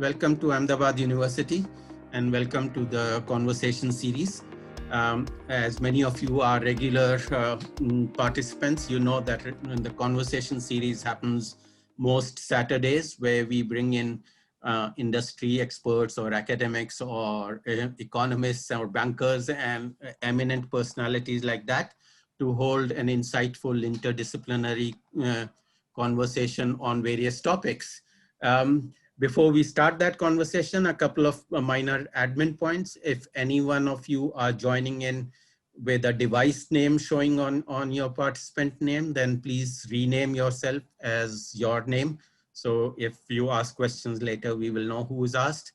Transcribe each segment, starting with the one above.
welcome to Ahmedabad University and welcome to the conversation series. As many of you are regular participants, you know that the conversation series happens most Saturdays, where we bring in industry experts or academics or economists or bankers and eminent personalities like that to hold an insightful interdisciplinary conversation on various topics. Before we start that conversation, a couple of minor admin points. If any one of you are joining in with a device name showing on your participant name, then please rename yourself as your name. So if you ask questions later, we will know who is asked.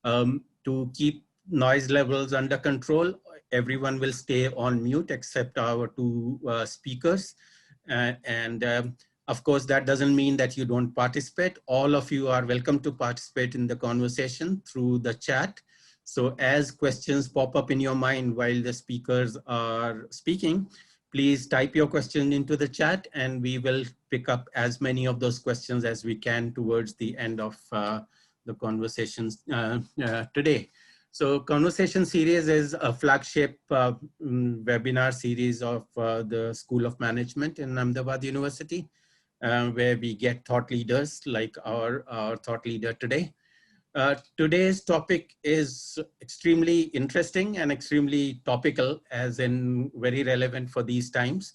To keep noise levels under control, everyone will stay on mute except our two speakers. Of course, that doesn't mean that you don't participate. All of you are welcome to participate in the conversation through the chat. So as questions pop up in your mind while the speakers are speaking, please type your question into the chat and we will pick up as many of those questions as we can towards the end of the conversations today. So Conversation Series is a flagship webinar series of the School of Management in Ahmedabad University, where we get thought leaders like our thought leader today. Today's topic is extremely interesting and extremely topical, as in very relevant for these times.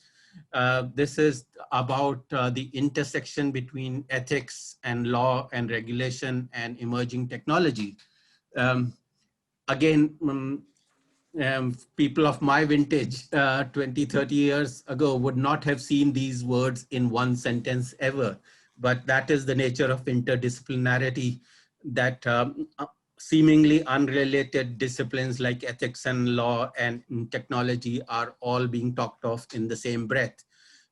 This is about the intersection between ethics and law and regulation and emerging technology. People of my vintage 20, 30 years ago would not have seen these words in one sentence ever, but that is the nature of interdisciplinarity, that seemingly unrelated disciplines like ethics and law and technology are all being talked of in the same breath.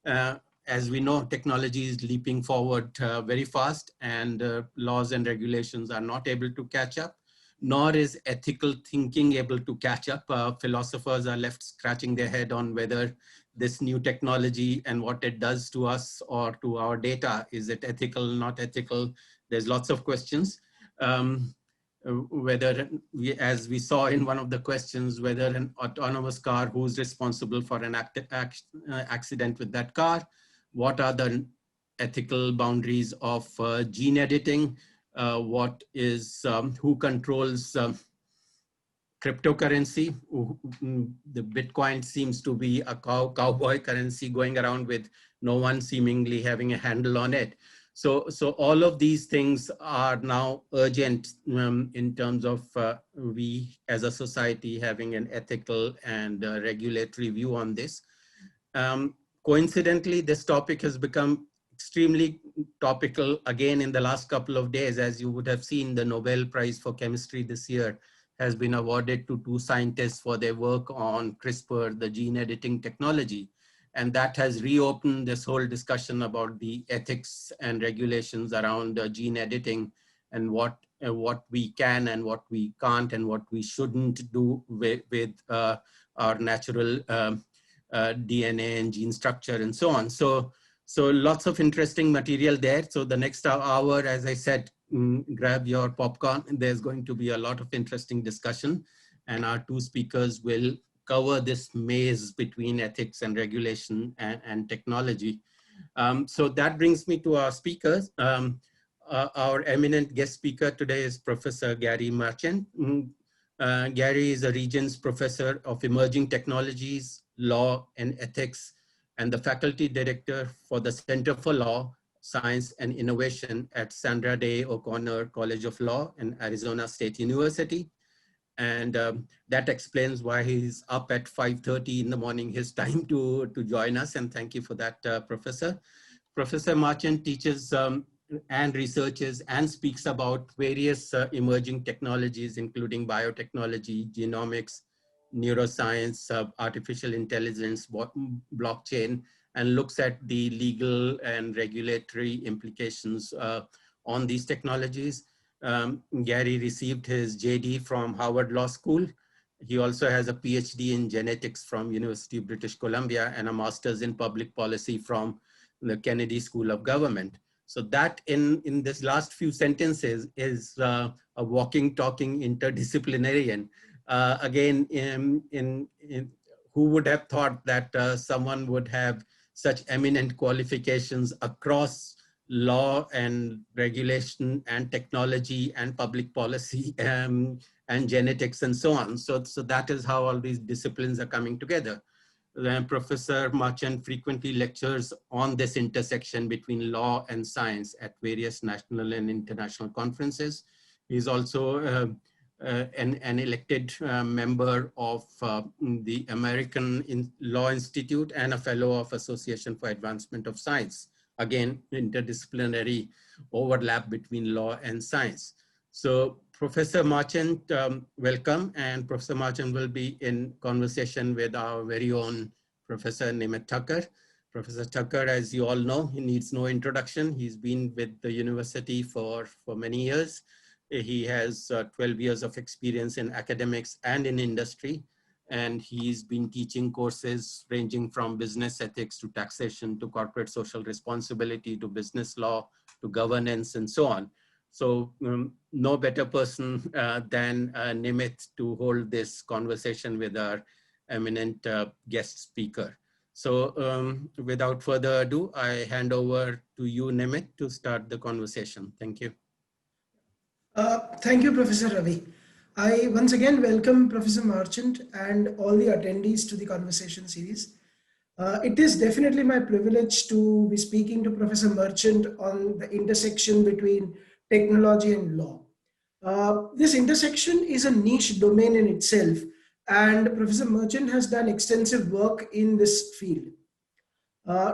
As we know, technology is leaping forward very fast, and laws and regulations are not able to catch up, nor is ethical thinking able to catch up. Philosophers are left scratching their head on whether this new technology and what it does to us or to our data, is it ethical, not ethical? There's lots of questions. Whether, as we saw in one of the questions, whether an autonomous car, who's responsible for an accident with that car? What are the ethical boundaries of gene editing? What is, who controls cryptocurrency? The Bitcoin seems to be a cowboy currency going around with no one seemingly having a handle on it. So all of these things are now urgent in terms of we as a society having an ethical and regulatory view on this. Coincidentally, this topic has become extremely topical again in the last couple of days. As you would have seen, the Nobel Prize for Chemistry this year has been awarded to two scientists for their work on CRISPR, the gene editing technology. And that has reopened this whole discussion about the ethics and regulations around gene editing and what we can and what we can't and what we shouldn't do with our natural DNA and gene structure and so on. So lots of interesting material there. So the next hour, as I said, grab your popcorn. There's going to be a lot of interesting discussion, and our two speakers will cover this maze between ethics and regulation and technology. So that brings me to our speakers. Our eminent guest speaker today is Professor Gary Marchant. Gary is a Regents Professor of Emerging Technologies, Law and Ethics, and the Faculty Director for the Center for Law, Science and Innovation at Sandra Day O'Connor College of Law and Arizona State University. And that explains why he's up at 5:30 in the morning, his time to join us. And thank you for that, Professor. Professor Marchant teaches and researches and speaks about various emerging technologies, including biotechnology, genomics, neuroscience, artificial intelligence, blockchain, and looks at the legal and regulatory implications on these technologies. Gary received his JD from Harvard Law School. He also has a PhD in genetics from University of British Columbia and a master's in public policy from the Kennedy School of Government. So that in this last few sentences is a walking, talking interdisciplinarian. Again, who would have thought that someone would have such eminent qualifications across law and regulation and technology and public policy and genetics and so on. So that is how all these disciplines are coming together. Professor Marchant frequently lectures on this intersection between law and science at various national and international conferences. He's also an elected member of the American Law Institute and a fellow of Association for Advancement of Science. Again, interdisciplinary overlap between law and science. So Professor Marchant, welcome. And Professor Marchant will be in conversation with our very own Professor Nimit Thaker. Professor Thacker, as you all know, he needs no introduction. He's been with the university for many years. He has 12 years of experience in academics and in industry. And he's been teaching courses ranging from business ethics to taxation to corporate social responsibility to business law to governance and so on. So no better person than Nimit to hold this conversation with our eminent guest speaker. So without further ado, I hand over to you, Nimit, to start the conversation. Thank you. Thank you, Professor Ravi. I once again welcome Professor Marchant and all the attendees to the conversation series. It is definitely my privilege to be speaking to Professor Marchant on the intersection between technology and law. This intersection is a niche domain in itself, and Professor Marchant has done extensive work in this field.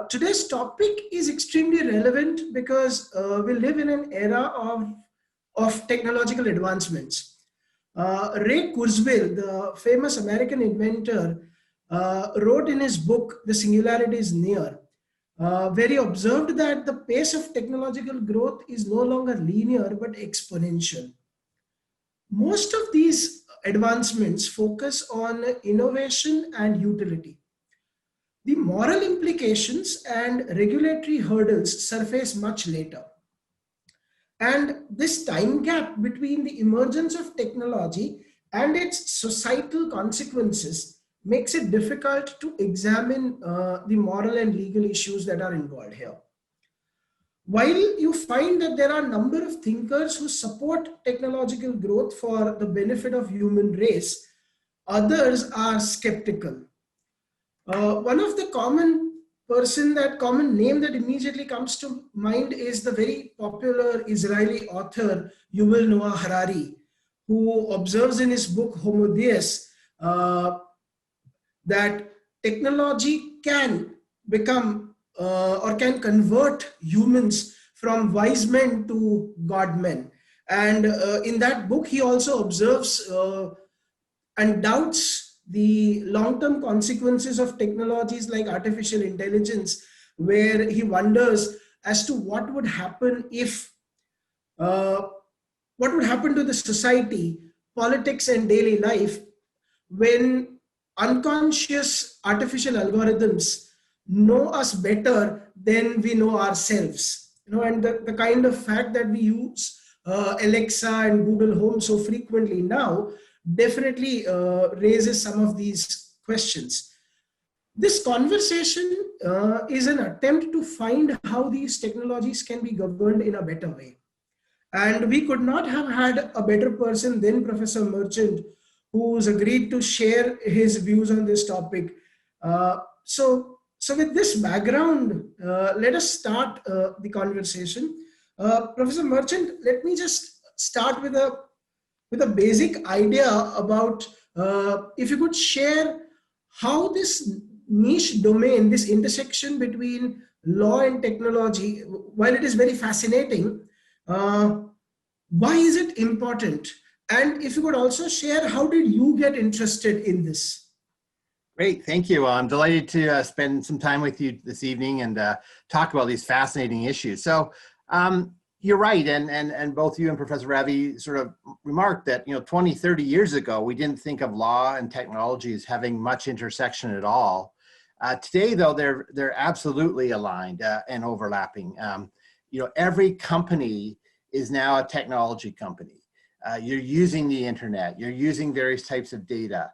Today's topic is extremely relevant because we live in an era of technological advancements. Ray Kurzweil, the famous American inventor, wrote in his book, The Singularity is Near, where he observed that the pace of technological growth is no longer linear but exponential. Most of these advancements focus on innovation and utility. The moral implications and regulatory hurdles surface much later. And this time gap between the emergence of technology and its societal consequences makes it difficult to examine the moral and legal issues that are involved here. While you find that there are a number of thinkers who support technological growth for the benefit of human race, others are skeptical. One of the common name that immediately comes to mind is the very popular Israeli author Yuval Noah Harari, who observes in his book Homo Deus that technology can become or can convert humans from wise men to God men. And in that book, he also observes and doubts the long-term consequences of technologies like artificial intelligence, where he wonders as to what would happen if, what would happen to the society, politics and daily life when unconscious artificial algorithms know us better than we know ourselves. And the kind of fact that we use Alexa and Google Home so frequently now definitely raises some of these questions. This conversation is an attempt to find how these technologies can be governed in a better way. And we could not have had a better person than Professor Marchant, who's agreed to share his views on this topic. So with this background, let us start the conversation. Professor Marchant, let me just start with a basic idea about if you could share how this niche domain, this intersection between law and technology, while it is very fascinating, why is it important? And if you could also share, how did you get interested in this? Great, thank you. I'm delighted to spend some time with you this evening and talk about these fascinating issues. So you're right, and both you and Professor Ravi sort of remarked that 20, 30 years ago, we didn't think of law and technology as having much intersection at all. Today, though, they're absolutely aligned and overlapping. every company is now a technology company. You're using the internet, you're using various types of data.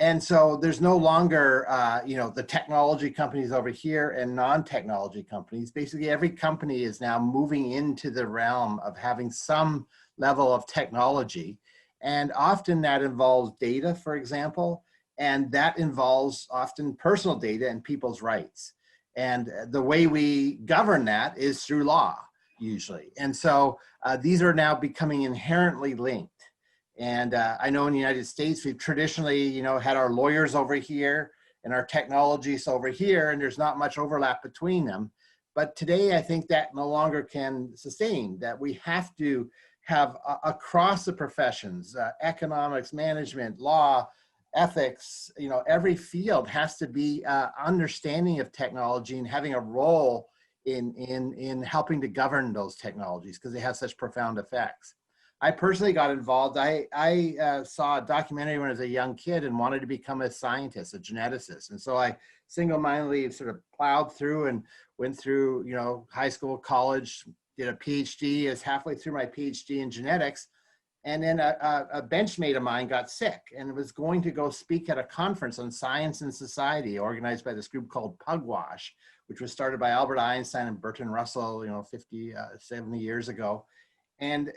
And so there's no longer, the technology companies over here and non-technology companies. Basically, every company is now moving into the realm of having some level of technology. And often that involves data, for example, and that involves often personal data and people's rights. And the way we govern that is through law, usually. And so these are now becoming inherently linked. And I know in the United States, we've traditionally, had our lawyers over here and our technologists over here, and there's not much overlap between them. But today, I think that no longer can sustain, that we have to have across the professions, economics, management, law, ethics, every field has to be understanding of technology and having a role in helping to govern those technologies because they have such profound effects. I personally got involved. I saw a documentary when I was a young kid and wanted to become a scientist, a geneticist. And so I single-mindedly sort of plowed through and went through, high school, college, did a PhD, is halfway through my PhD in genetics. And then a benchmate of mine got sick and was going to go speak at a conference on science and society organized by this group called Pugwash, which was started by Albert Einstein and Bertrand Russell, 50, 70 years ago. And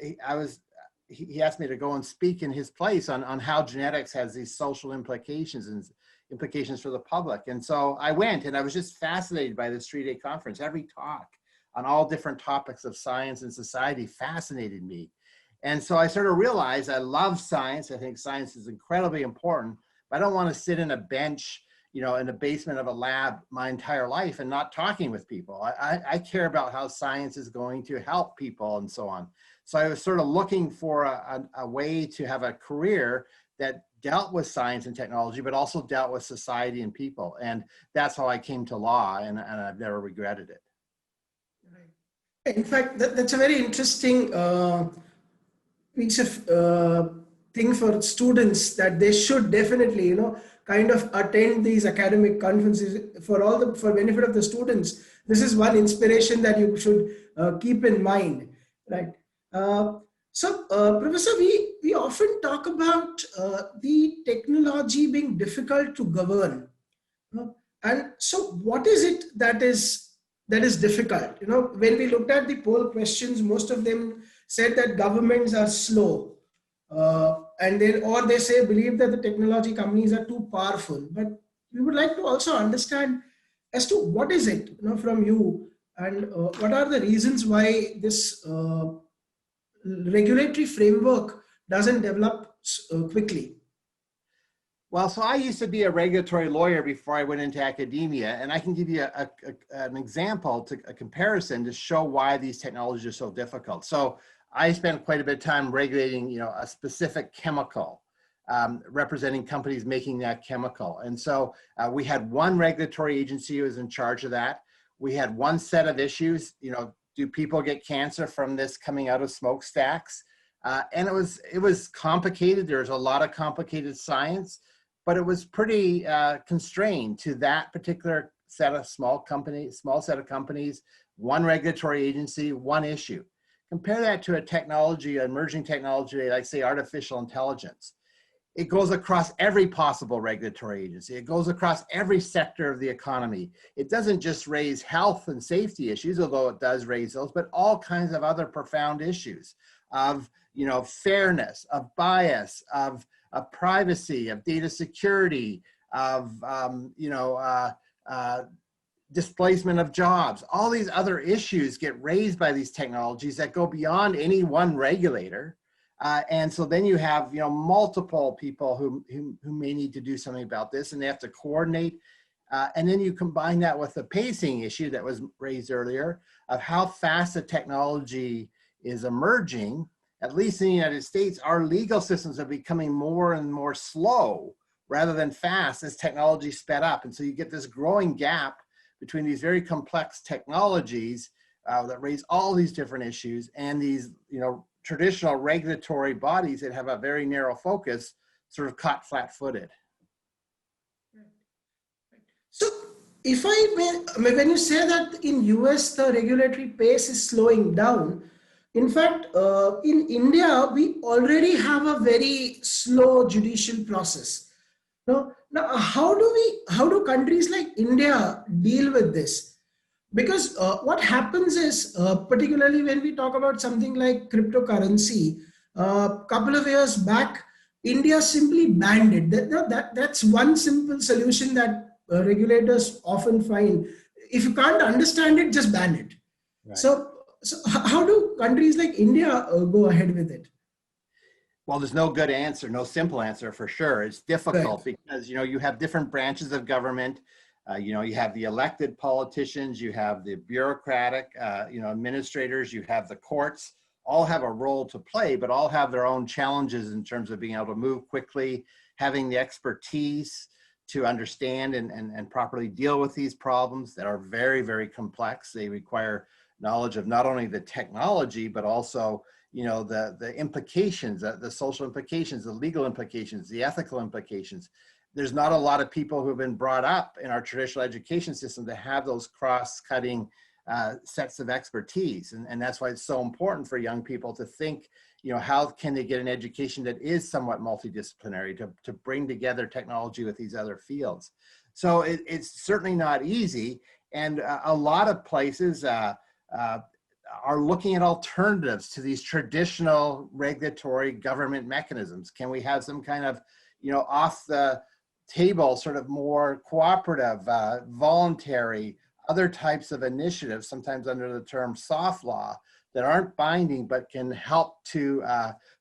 he asked me to go and speak in his place on how genetics has these social implications and implications for the public. And so I went, and I was just fascinated by this 3-day conference. Every talk on all different topics of science and society fascinated me. And so I sort of realized I love science. I think science is incredibly important, but I don't want to sit in a bench, in the basement of a lab my entire life and not talking with people. I care about how science is going to help people and so on. So I was sort of looking for a way to have a career that dealt with science and technology, but also dealt with society and people. And that's how I came to law, and I've never regretted it. Right. In fact, that's a very interesting piece of thing for students, that they should definitely, kind of attend these academic conferences for benefit of the students. This is one inspiration that you should keep in mind, right? Professor, we often talk about the technology being difficult to govern, and so what is it that is difficult? When we looked at the poll questions, most of them said that governments are slow, and they say believe that the technology companies are too powerful. But we would like to also understand as to what is it, from you, and what are the reasons why this regulatory framework doesn't develop quickly. Well, so I used to be a regulatory lawyer before I went into academia, and I can give you an example, a comparison to show why these technologies are so difficult. So I spent quite a bit of time regulating, a specific chemical, representing companies making that chemical. And so we had one regulatory agency who was in charge of that. We had one set of issues, do people get cancer from this coming out of smokestacks? And it was complicated. There was a lot of complicated science, but it was pretty constrained to that particular set of small set of companies, one regulatory agency, one issue. Compare that to a technology, an emerging technology, like say artificial intelligence. It goes across every possible regulatory agency. It goes across every sector of the economy. It doesn't just raise health and safety issues, although it does raise those, but all kinds of other profound issues of, fairness, of bias, of privacy, of data security, of, displacement of jobs. All these other issues get raised by these technologies that go beyond any one regulator. And so then you have, multiple people who may need to do something about this, and they have to coordinate. And then you combine that with the pacing issue that was raised earlier of how fast the technology is emerging. At least in the United States, our legal systems are becoming more and more slow rather than fast as technology sped up. And so you get this growing gap between these very complex technologies that raise all these different issues and these, traditional regulatory bodies that have a very narrow focus, sort of caught flat-footed. So if I may, when you say that in US the regulatory pace is slowing down, in fact, in India we already have a very slow judicial process. Now, how do countries like India deal with this? Because what happens is, particularly when we talk about something like cryptocurrency, a couple of years back, India simply banned it. That's one simple solution that regulators often find. If you can't understand it, just ban it. Right. So how do countries like India go ahead with it? Well, there's no good answer, no simple answer for sure. It's difficult Right. because, you have different branches of government. You have the elected politicians, you have the bureaucratic, administrators, you have the courts, all have a role to play, but all have their own challenges in terms of being able to move quickly, having the expertise to understand and properly deal with these problems that are very, very complex. They require knowledge of not only the technology, but also the implications, the social implications, the legal implications, the ethical implications. There's not a lot of people who have been brought up in our traditional education system to have those cross-cutting sets of expertise. And that's why it's so important for young people to think, how can they get an education that is somewhat multidisciplinary to bring together technology with these other fields. So it's certainly not easy. And a lot of places are looking at alternatives to these traditional regulatory government mechanisms. Can we have some kind of, off the table, sort of more cooperative, voluntary, other types of initiatives, sometimes under the term soft law, that aren't binding, but can help to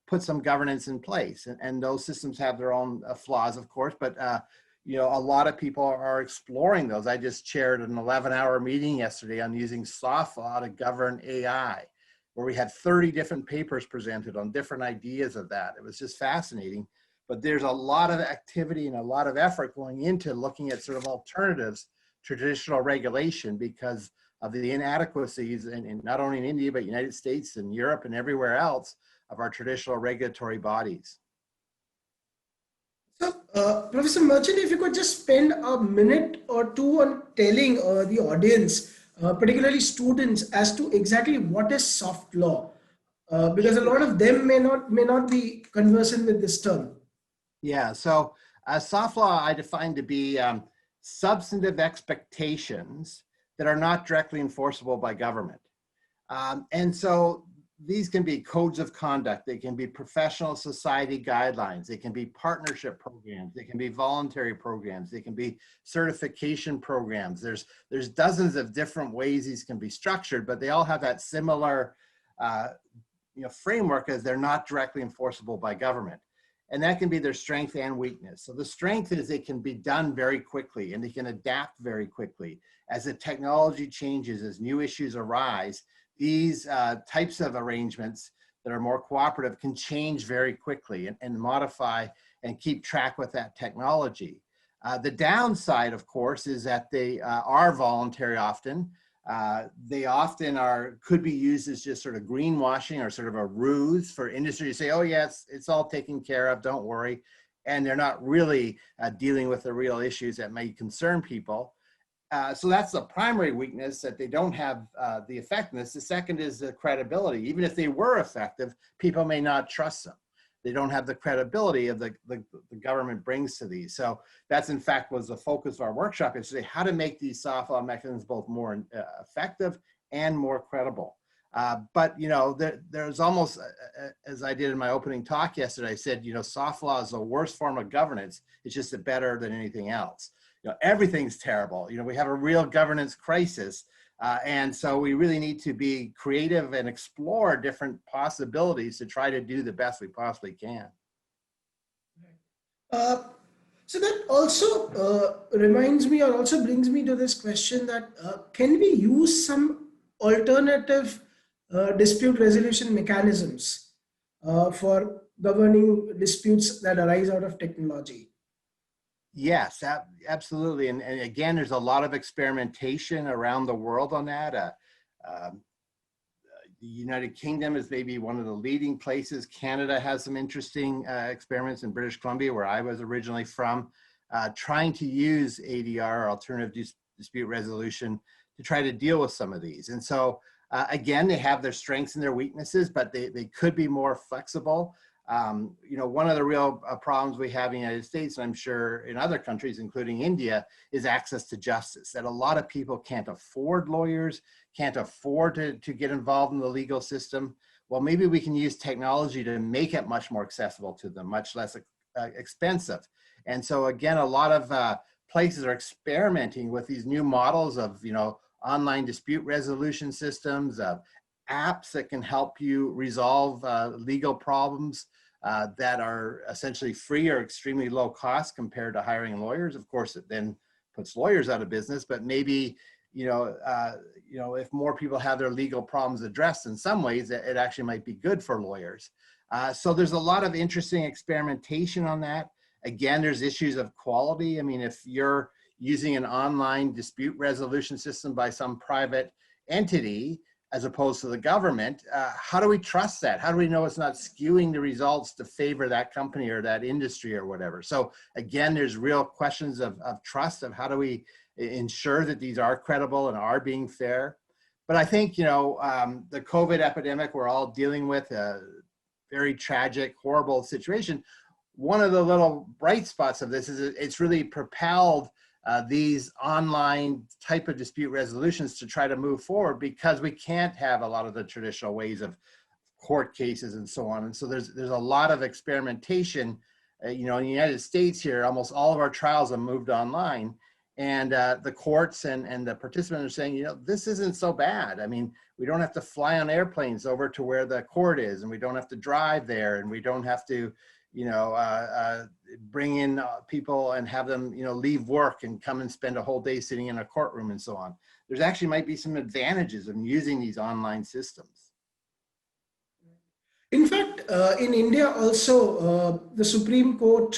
put some governance in place. And those systems have their own flaws, of course, but a lot of people are exploring those. I just chaired an 11-hour meeting yesterday on using soft law to govern AI, where we had 30 different papers presented on different ideas of that. It was just fascinating. But there's a lot of activity and a lot of effort going into looking at sort of alternatives to traditional regulation because of the inadequacies, in not only in India, but United States and Europe and everywhere else, of our traditional regulatory bodies. So, Professor Marchant, if you could just spend a minute or two on telling the audience, particularly students, as to exactly what is soft law, because a lot of them may not be conversant with this term. Yeah, so soft law I define to be substantive expectations that are not directly enforceable by government. And so these can be codes of conduct, they can be professional society guidelines, they can be partnership programs, they can be voluntary programs, they can be certification programs. There's dozens of different ways these can be structured, but they all have that similar framework as they're not directly enforceable by government. And that can be their strength and weakness. So the strength is it can be done very quickly and they can adapt very quickly. As the technology changes, as new issues arise, these types of arrangements that are more cooperative can change very quickly and modify and keep track with that technology. The downside, of course, is that they are voluntary often. They often could be used as just sort of greenwashing or sort of a ruse for industry to say, oh yes, it's all taken care of, don't worry. And they're not really dealing with the real issues that may concern people. So that's the primary weakness, that they don't have the effectiveness. The second is the credibility. Even if they were effective, people may not trust them. They don't have the credibility of the government brings to these. So that's in fact was the focus of our workshop, is to say how to make these soft law mechanisms both more effective and more credible. But there's almost, as I did in my opening talk yesterday, I said, soft law is the worst form of governance. It's just better than anything else. Everything's terrible. We have a real governance crisis. And so we really need to be creative and explore different possibilities to try to do the best we possibly can. So that also reminds me, or also brings me to this question that can we use some alternative dispute resolution mechanisms for governing disputes that arise out of technology? Yes, absolutely. And again, there's a lot of experimentation around the world on that. The United Kingdom is maybe one of the leading places. Canada has some interesting experiments in British Columbia, where I was originally from, trying to use ADR, alternative dispute resolution to try to deal with some of these. And so again, they have their strengths and their weaknesses, but they could be more flexible. You know, one of the real problems we have in the United States, and I'm sure in other countries, including India, is access to justice. That a lot of people can't afford lawyers, can't afford to get involved in the legal system. Well, maybe we can use technology to make it much more accessible to them, much less expensive. And so again, a lot of places are experimenting with these new models of, you know, online dispute resolution systems, apps that can help you resolve legal problems that are essentially free or extremely low cost compared to hiring lawyers. Of course, it then puts lawyers out of business, but maybe, you know, if more people have their legal problems addressed in some ways, it actually might be good for lawyers. So there's a lot of interesting experimentation on that. Again, there's issues of quality. I mean, if you're using an online dispute resolution system by some private entity, as opposed to the government, how do we trust that? How do we know it's not skewing the results to favor that company or that industry or whatever? So again, there's real questions of trust, of how do we ensure that these are credible and are being fair. But I think, you know, the COVID epidemic we're all dealing with, a very tragic, horrible situation. One of the little bright spots of this is it's really propelled these online type of dispute resolutions to try to move forward, because we can't have a lot of the traditional ways of court cases and so on. And so there's a lot of experimentation. You know, in the United States here, almost all of our trials have moved online, and the courts and the participants are saying, you know, this isn't so bad. I mean, we don't have to fly on airplanes over to where the court is, and we don't have to drive there, and we don't have to, you know, bring in people and have them, you know, leave work and come and spend a whole day sitting in a courtroom and so on. There's actually might be some advantages of using these online systems. In fact, in India also, the Supreme Court,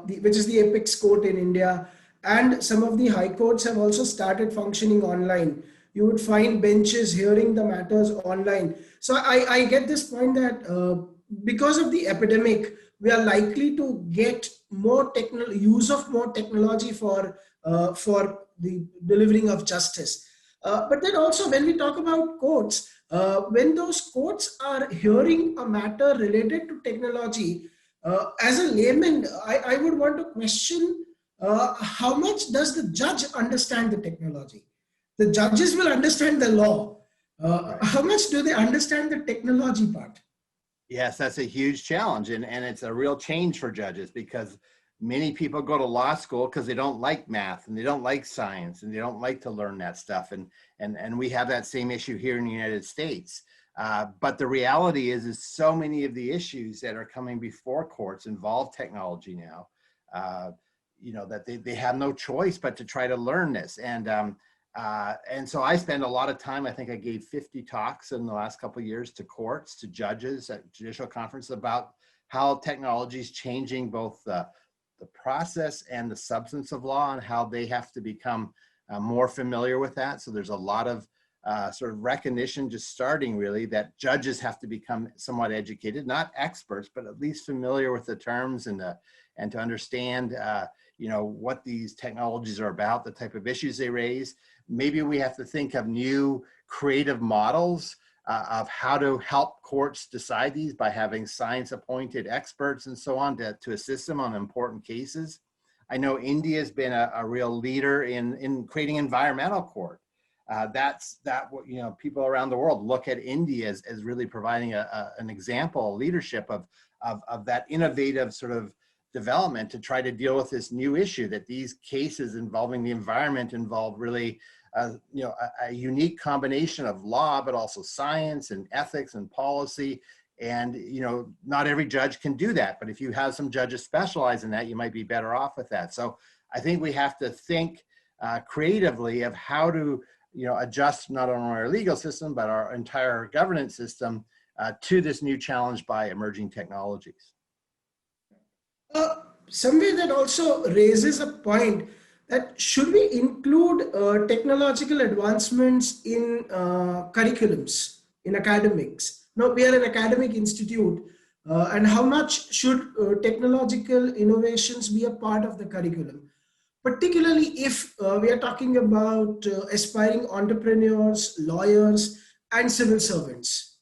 which is the apex court in India, and some of the high courts have also started functioning online. You would find benches hearing the matters online. So I get this point that because of the epidemic, we are likely to get more use of more technology for the delivering of justice. But then also, when we talk about courts, when those courts are hearing a matter related to technology, as a layman, I would want to question how much does the judge understand the technology? The judges will understand the law. Right. How much do they understand the technology part? Yes, that's a huge challenge, and it's a real change for judges, because many people go to law school because they don't like math and they don't like science and they don't like to learn that stuff, and we have that same issue here in the United States. But the reality is so many of the issues that are coming before courts involve technology now, you know, that they have no choice but to try to learn this. And so I spend a lot of time, I think I gave 50 talks in the last couple of years to courts, to judges at judicial conferences about how technology is changing both the process and the substance of law, and how they have to become more familiar with that. So there's a lot of sort of recognition just starting really that judges have to become somewhat educated, not experts, but at least familiar with the terms and to understand you know, what these technologies are about, the type of issues they raise. Maybe we have to think of new creative models of how to help courts decide these by having science-appointed experts and so on to assist them on important cases. I know India has been a real leader in creating environmental court. You know, people around the world look at India as really providing an example, leadership of that innovative sort of development to try to deal with this new issue, that these cases involving the environment involve really you know, a unique combination of law, but also science and ethics and policy. And, you know, not every judge can do that, but if you have some judges specialize in that, you might be better off with that. So I think we have to think creatively of how to, you know, adjust not only our legal system, but our entire governance system to this new challenge by emerging technologies. Somewhere that also raises a point that should we include technological advancements in curriculums, in academics? Now, we are an academic institute, and how much should technological innovations be a part of the curriculum? particularly if we are talking about aspiring entrepreneurs, lawyers, and civil servants?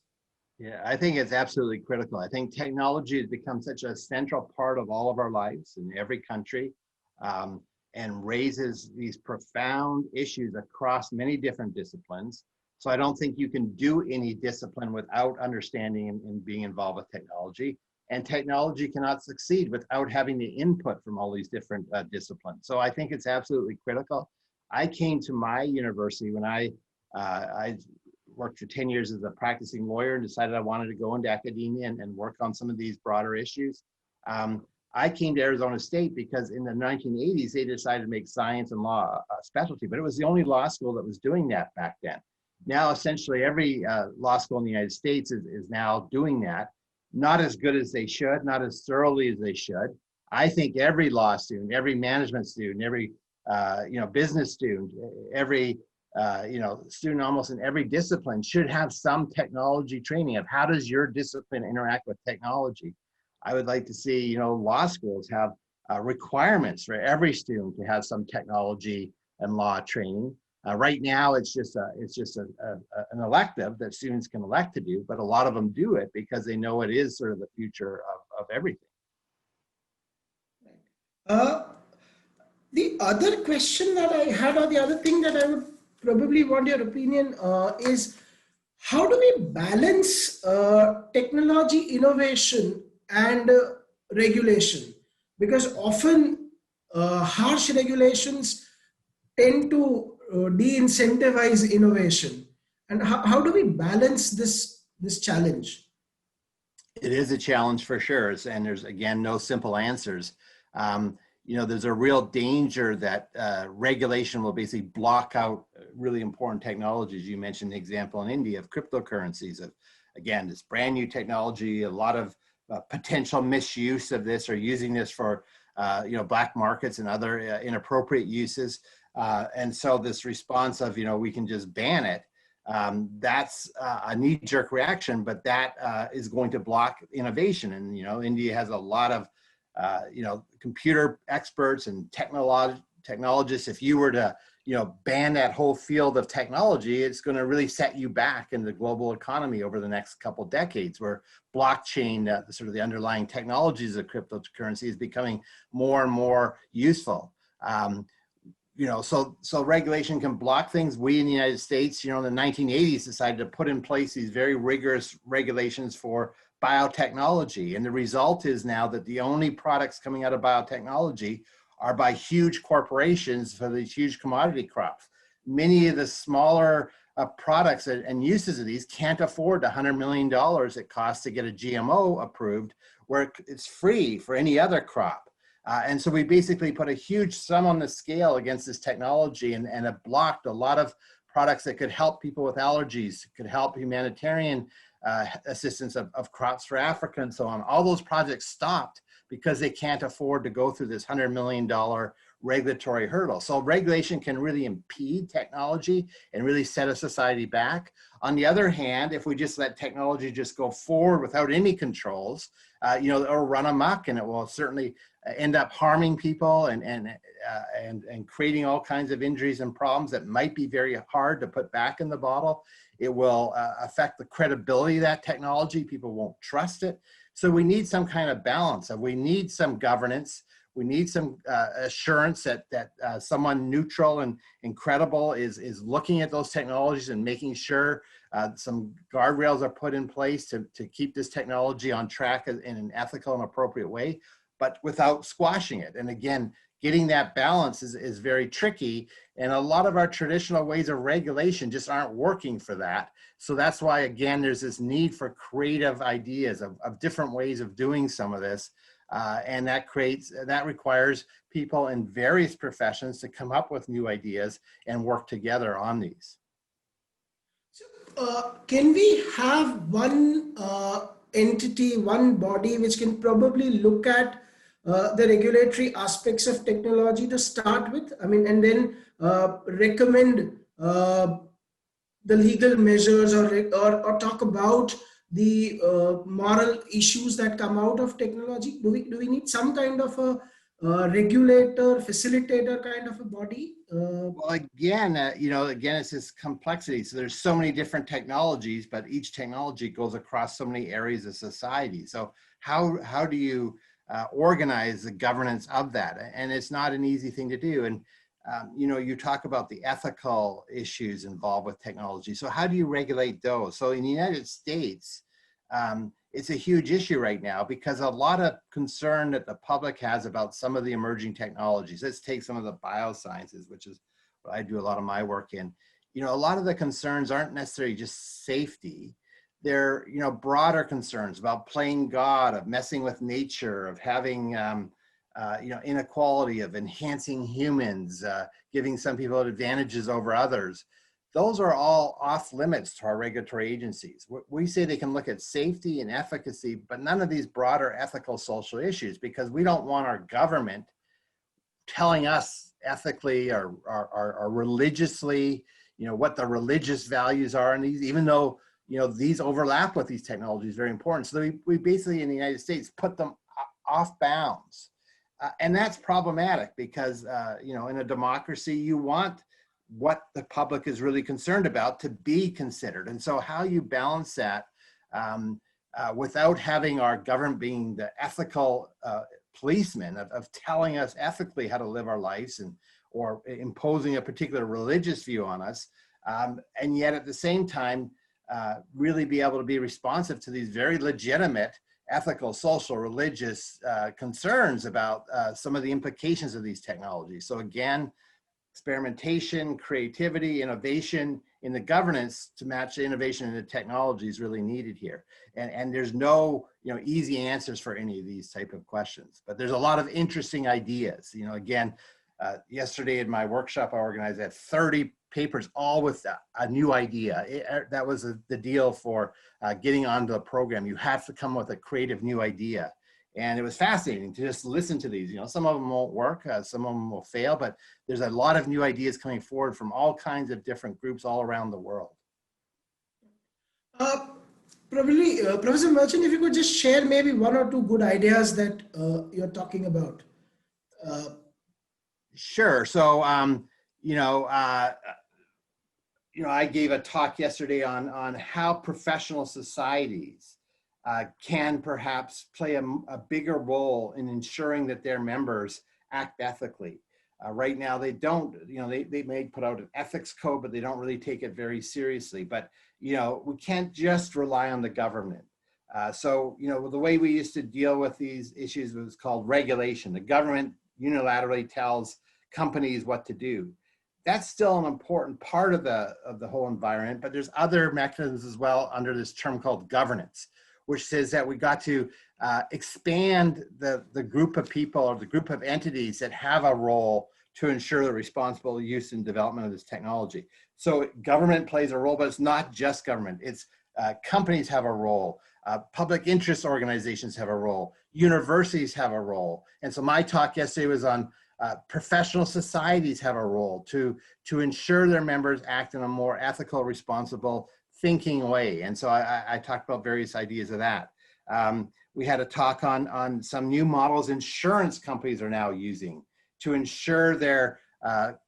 Yeah, I think it's absolutely critical. I think technology has become such a central part of all of our lives in every country, and raises these profound issues across many different disciplines. So I don't think you can do any discipline without understanding and being involved with technology. And technology cannot succeed without having the input from all these different disciplines. So I think it's absolutely critical. I came to my university when I worked for 10 years as a practicing lawyer and decided I wanted to go into academia and work on some of these broader issues. I came to Arizona State because in the 1980s, they decided to make science and law a specialty, but it was the only law school that was doing that back then. Now, essentially every law school in the United States is now doing that. Not as good as they should, not as thoroughly as they should. I think every law student, every management student, every business student, every student almost in every discipline should have some technology training of how does your discipline interact with technology. I would like to see, law schools have requirements for every student to have some technology and law training. Right now, it's just an elective that students can elect to do, but a lot of them do it because they know it is sort of the future of everything. The other question that I had, or the other thing that I would probably want your opinion is, how do we balance technology innovation and regulation? Because often harsh regulations tend to de-incentivize innovation. And how do we balance this challenge? It is a challenge for sure, and there's, again, no simple answers. There's a real danger that regulation will basically block out really important technologies. You mentioned the example in India of cryptocurrencies. Again, this brand new technology, a lot of potential misuse of this or using this for black markets and other inappropriate uses. And so this response of, we can just ban it, that's a knee-jerk reaction, but that is going to block innovation. And, India has a lot of, computer experts and technologists. If you were to, ban that whole field of technology, it's going to really set you back in the global economy over the next couple decades, where blockchain, sort of the underlying technologies of cryptocurrency, is becoming more and more useful. So regulation can block things. We in the United States, in the 1980s decided to put in place these very rigorous regulations for biotechnology. And the result is now that the only products coming out of biotechnology are by huge corporations for these huge commodity crops. Many of the smaller products and uses of these can't afford the $100 million it costs to get a GMO approved, where it's free for any other crop. And so we basically put a huge sum on the scale against this technology and have blocked a lot of products that could help people with allergies, could help humanitarian assistance of crops for Africa and so on. All those projects stopped because they can't afford to go through this $100 million regulatory hurdle. So regulation can really impede technology and really set a society back. On the other hand, if we just let technology just go forward without any controls, it'll run amok, and it will certainly end up harming people and creating all kinds of injuries and problems that might be very hard to put back in the bottle. It will affect the credibility of that technology. People won't trust it. So we need some kind of balance. We need some governance. We need some assurance that someone neutral and credible is looking at those technologies and making sure some guardrails are put in place to keep this technology on track in an ethical and appropriate way, but without squashing it. And again, getting that balance is very tricky. And a lot of our traditional ways of regulation just aren't working for that. So that's why, again, there's this need for creative ideas of different ways of doing some of this. And that requires people in various professions to come up with new ideas and work together on these. So, can we have one entity, one body, which can probably look at the regulatory aspects of technology to start with? I mean, and then recommend the legal measures or talk about the moral issues that come out of technology? Do we need some kind of regulator, facilitator kind of a body? Well, again, again, it's this complexity. So there's so many different technologies, but each technology goes across so many areas of society. So how do you organize the governance of that? And it's not an easy thing to do. And you talk about the ethical issues involved with technology. So how do you regulate those? So in the United States, it's a huge issue right now because a lot of concern that the public has about some of the emerging technologies. Let's take some of the biosciences, which is what I do a lot of my work in. A lot of the concerns aren't necessarily just safety. They're, broader concerns about playing God, of messing with nature, of having, inequality, of enhancing humans, giving some people advantages over others. Those are all off limits to our regulatory agencies. We say they can look at safety and efficacy, but none of these broader ethical social issues, because we don't want our government telling us ethically or religiously, what the religious values are in these, even though, these overlap with these technologies, very important. So we basically in the United States put them off bounds. And that's problematic because, in a democracy, you want what the public is really concerned about to be considered. And so how you balance that without having our government being the ethical policeman of telling us ethically how to live our lives or imposing a particular religious view on us, and yet at the same time, really be able to be responsive to these very legitimate ethical, social, religious concerns about some of the implications of these technologies. So again, experimentation, creativity, innovation in the governance to match the innovation in the technology is really needed here. And there's no easy answers for any of these type of questions, but there's a lot of interesting ideas. Again, yesterday in my workshop I organized, I had 30 papers, all with a new idea. That was the deal for getting onto the program. You have to come with a creative new idea. And it was fascinating to just listen to these. Some of them won't work, some of them will fail, but there's a lot of new ideas coming forward from all kinds of different groups all around the world. Probably, Professor Marchant, if you could just share maybe one or two good ideas that you're talking about. Sure. So, I gave a talk yesterday on how professional societies can perhaps play a bigger role in ensuring that their members act ethically. Right now, they don't, they may put out an ethics code, but they don't really take it very seriously. But, we can't just rely on the government. So, the way we used to deal with these issues was called regulation. The government unilaterally tells companies what to do. That's still an important part of the whole environment, but there's other mechanisms as well under this term called governance, which says that we got to expand the group of people or the group of entities that have a role to ensure the responsible use and development of this technology. So government plays a role, but it's not just government. It's companies have a role, public interest organizations have a role, universities have a role. And so my talk yesterday was on professional societies have a role to ensure their members act in a more ethical, responsible, thinking way. And so I talked about various ideas of that. We had a talk on some new models insurance companies are now using to ensure their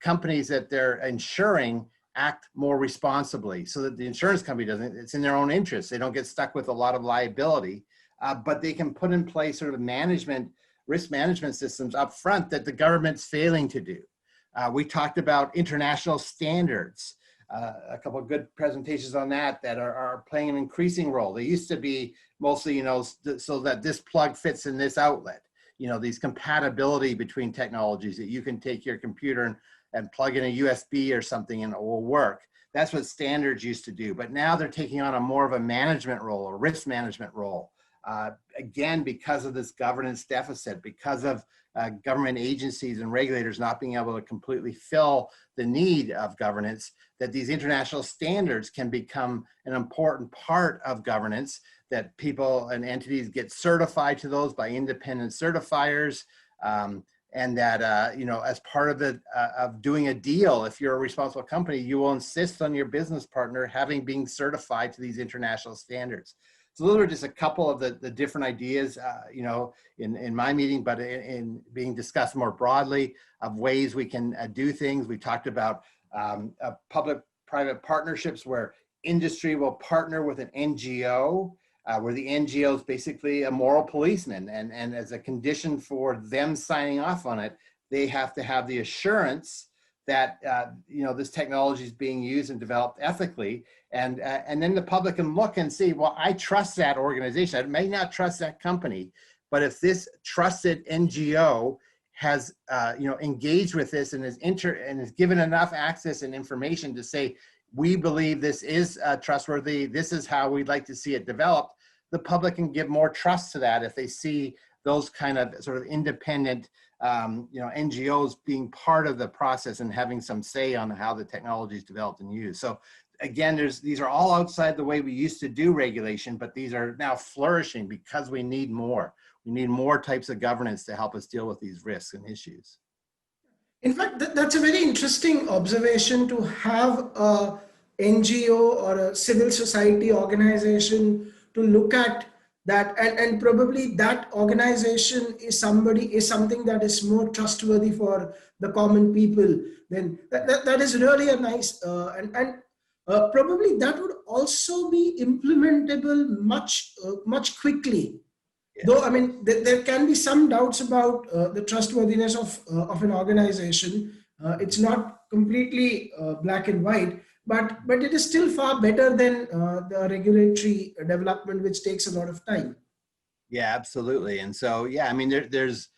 companies that they're insuring act more responsibly so that the insurance company doesn't, it's in their own interest. They don't get stuck with a lot of liability, but they can put in place sort of risk management systems up front that the government's failing to do. We talked about international standards. A couple of good presentations on that are playing an increasing role. They used to be mostly, so that this plug fits in this outlet, these compatibility between technologies that you can take your computer and plug in a USB or something and it will work. That's what standards used to do. But now they're taking on a more of a management role, a risk management role. Again, because of this governance deficit, because of government agencies and regulators not being able to completely fill the need of governance, that these international standards can become an important part of governance, that people and entities get certified to those by independent certifiers, and that, as part of doing a deal, if you're a responsible company, you will insist on your business partner being certified to these international standards. So those are just a couple of the different ideas, you know, in my meeting, but in being discussed more broadly of ways we can do things. We talked about public-private partnerships where industry will partner with an NGO, where the NGO is basically a moral policeman, and as a condition for them signing off on it, they have to have the assurance that you know, this technology is being used and developed ethically, and then the public can look and see, well, I trust that organization. I may not trust that company, but if this trusted NGO has you know, engaged with this and is given enough access and information to say, we believe this is trustworthy, this is how we'd like to see it developed, the public can give more trust to that if they see those kind of sort of independent you know, NGOs being part of the process and having some say on how the technology is developed and used. So again, these are all outside the way we used to do regulation, but these are now flourishing because we need more. We need more types of governance to help us deal with these risks and issues. In fact, that's a very interesting observation, to have a NGO or a civil society organization to look at that, and probably that organization is something that is more trustworthy for the common people. Then that is really a nice and probably that would also be implementable much quickly. Yes. Though, I mean, there can be some doubts about the trustworthiness of an organization. It's not completely black and white, but it is still far better than the regulatory development, which takes a lot of time. Yeah, absolutely. And so, yeah, I mean, there's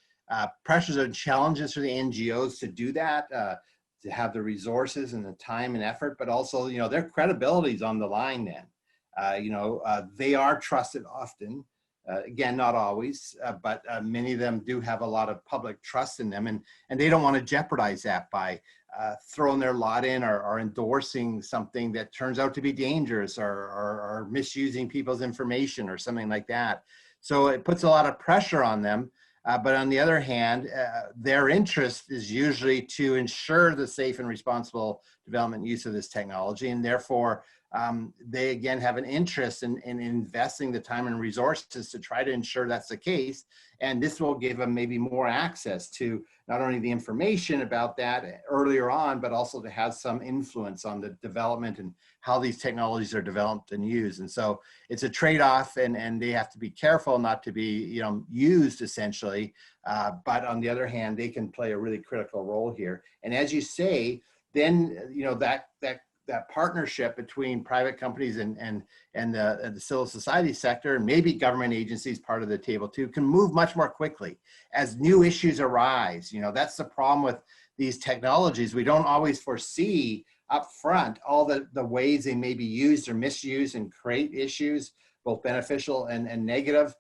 pressures and challenges for the NGOs to do that, to have the resources and the time and effort, but also, you know, their credibility is on the line then. You know, they are trusted often. Again, not always, but many of them do have a lot of public trust in them, and they don't want to jeopardize that by throwing their lot in or endorsing something that turns out to be dangerous, or misusing people's information or something like that. So it puts a lot of pressure on them. But on the other hand, their interest is usually to ensure the safe and responsible development and use of this technology, and therefore they again have an interest in investing the time and resources to try to ensure that's the case. And this will give them maybe more access to not only the information about that earlier on, but also to have some influence on the development and how these technologies are developed and used. And so it's a trade-off, and they have to be careful not to be, you know, used essentially. But on the other hand, they can play a really critical role here. And as you say, then, you know, that partnership between private companies and the civil society sector, and maybe government agencies part of the table too, can move much more quickly as new issues arise. You know, that's the problem with these technologies. We don't always foresee up front all the ways they may be used or misused and create issues, both beneficial and negative.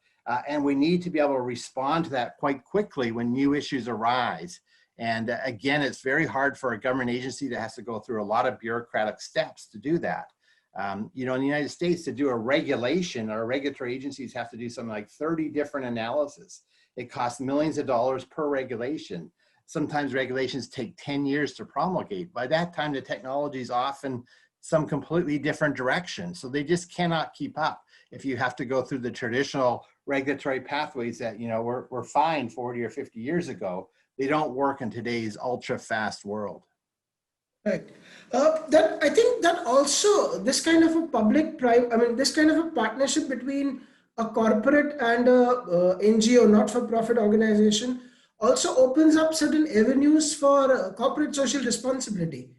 And we need to be able to respond to that quite quickly when new issues arise. And again, it's very hard for a government agency that has to go through a lot of bureaucratic steps to do that. You know, in the United States, to do a regulation, our regulatory agencies have to do something like 30 different analyses. It costs millions of dollars per regulation. Sometimes regulations take 10 years to promulgate. By that time, the technology is off in some completely different direction. So they just cannot keep up if you have to go through the traditional regulatory pathways that, you know, were fine 40 or 50 years ago. They don't work in today's ultra-fast world. Right. I think that also this kind of a public-private, I mean, this kind of a partnership between a corporate and a NGO, not-for-profit organization, also opens up certain avenues for corporate social responsibility.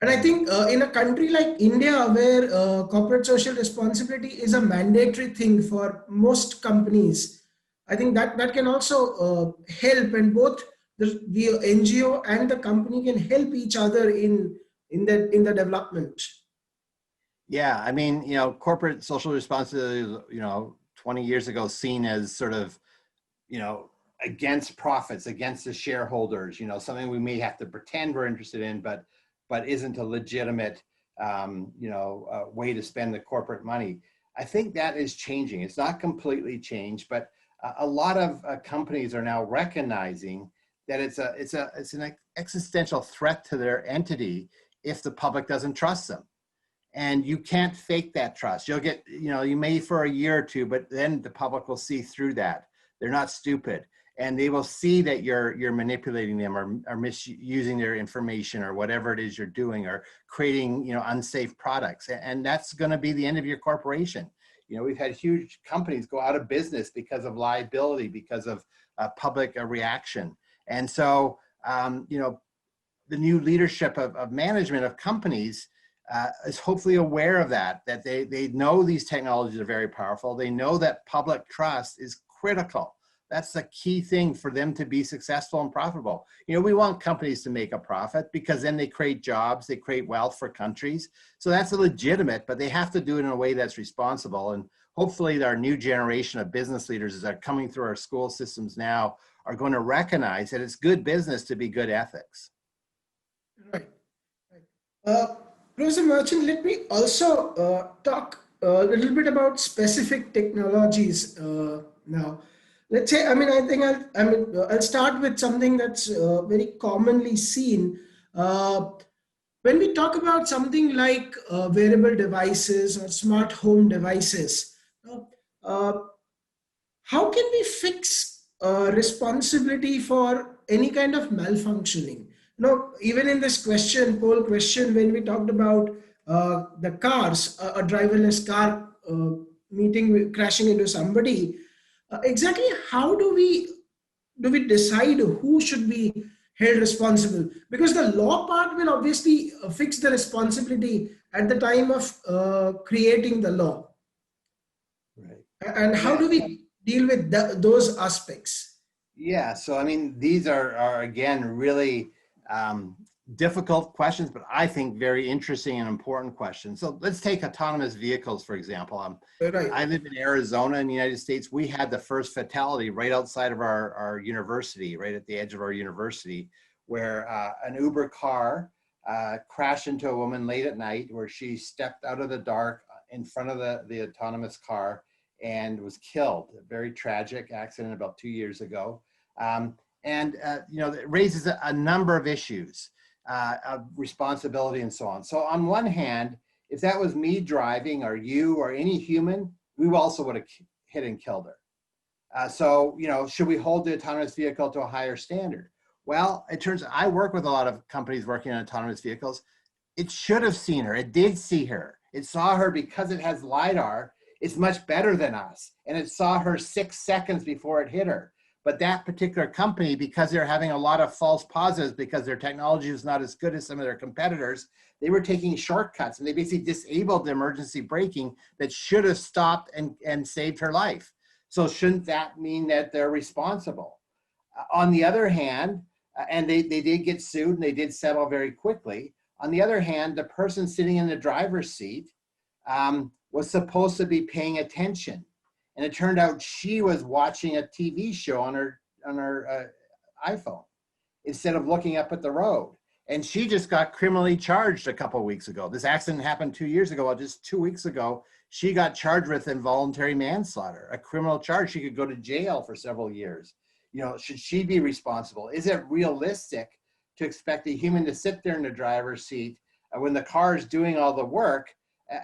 And I think in a country like India, where corporate social responsibility is a mandatory thing for most companies, I think that can also help, and both the NGO and the company can help each other in the development. Yeah, I mean, you know, corporate social responsibility, you know, 20 years ago seen as sort of, you know, against profits, against the shareholders, you know, something we may have to pretend we're interested in, but isn't a legitimate, you know, way to spend the corporate money. I think that is changing. It's not completely changed, but a lot of companies are now recognizing that it's an existential threat to their entity if the public doesn't trust them. And you can't fake that trust. You'll get, you may for a year or two, but then the public will see through that. They're not stupid. And they will see that you're manipulating them or misusing their information or whatever it is you're doing, or creating, unsafe products. And that's going to be the end of your corporation. We've had huge companies go out of business because of liability, because of public reaction. And so, the new leadership of management of companies is hopefully aware of that they know these technologies are very powerful. They know that public trust is critical. That's the key thing for them to be successful and profitable. We want companies to make a profit because then they create jobs, they create wealth for countries. So that's legitimate, but they have to do it in a way that's responsible. And hopefully our new generation of business leaders that are coming through our school systems now are going to recognize that it's good business to be good ethics. Right. Professor Marchant, let me also talk a little bit about specific technologies now. Let's say, I think I'll start with something that's very commonly seen. When we talk about something like wearable devices or smart home devices, how can we fix responsibility for any kind of malfunctioning? Even in this poll question, when we talked about the cars, a driverless car crashing into somebody, exactly how do we decide who should be held responsible? Because the law part will obviously fix the responsibility at the time of creating the law. Right. And how do we deal with those aspects? Yeah, so these are again really difficult questions, but I think very interesting and important questions. So let's take autonomous vehicles, for example. Right. I live in Arizona in the United States. We had the first fatality right outside of our university, right at the edge of our university, where an Uber car crashed into a woman late at night, where she stepped out of the dark in front of the autonomous car and was killed. A very tragic accident about 2 years ago. It raises a number of issues of responsibility and so on. So on one hand, if that was me driving or you or any human, we also would have hit and killed her. So should we hold the autonomous vehicle to a higher standard? Well, it turns out I work with a lot of companies working on autonomous vehicles. It should have seen her. It did see her. It saw her because it has LiDAR. It's much better than us. And it saw her 6 seconds before it hit her. But that particular company, because they're having a lot of false positives because their technology is not as good as some of their competitors, they were taking shortcuts and they basically disabled the emergency braking that should have stopped and saved her life. So shouldn't that mean that they're responsible? On the other hand, and they did get sued and they did settle very quickly. On the other hand, the person sitting in the driver's seat was supposed to be paying attention. And it turned out she was watching a TV show on her iPhone instead of looking up at the road. And she just got criminally charged a couple of weeks ago. This accident happened 2 years ago. Well, just 2 weeks ago, she got charged with involuntary manslaughter, a criminal charge. She could go to jail for several years. Should she be responsible? Is it realistic to expect a human to sit there in the driver's seat when the car is doing all the work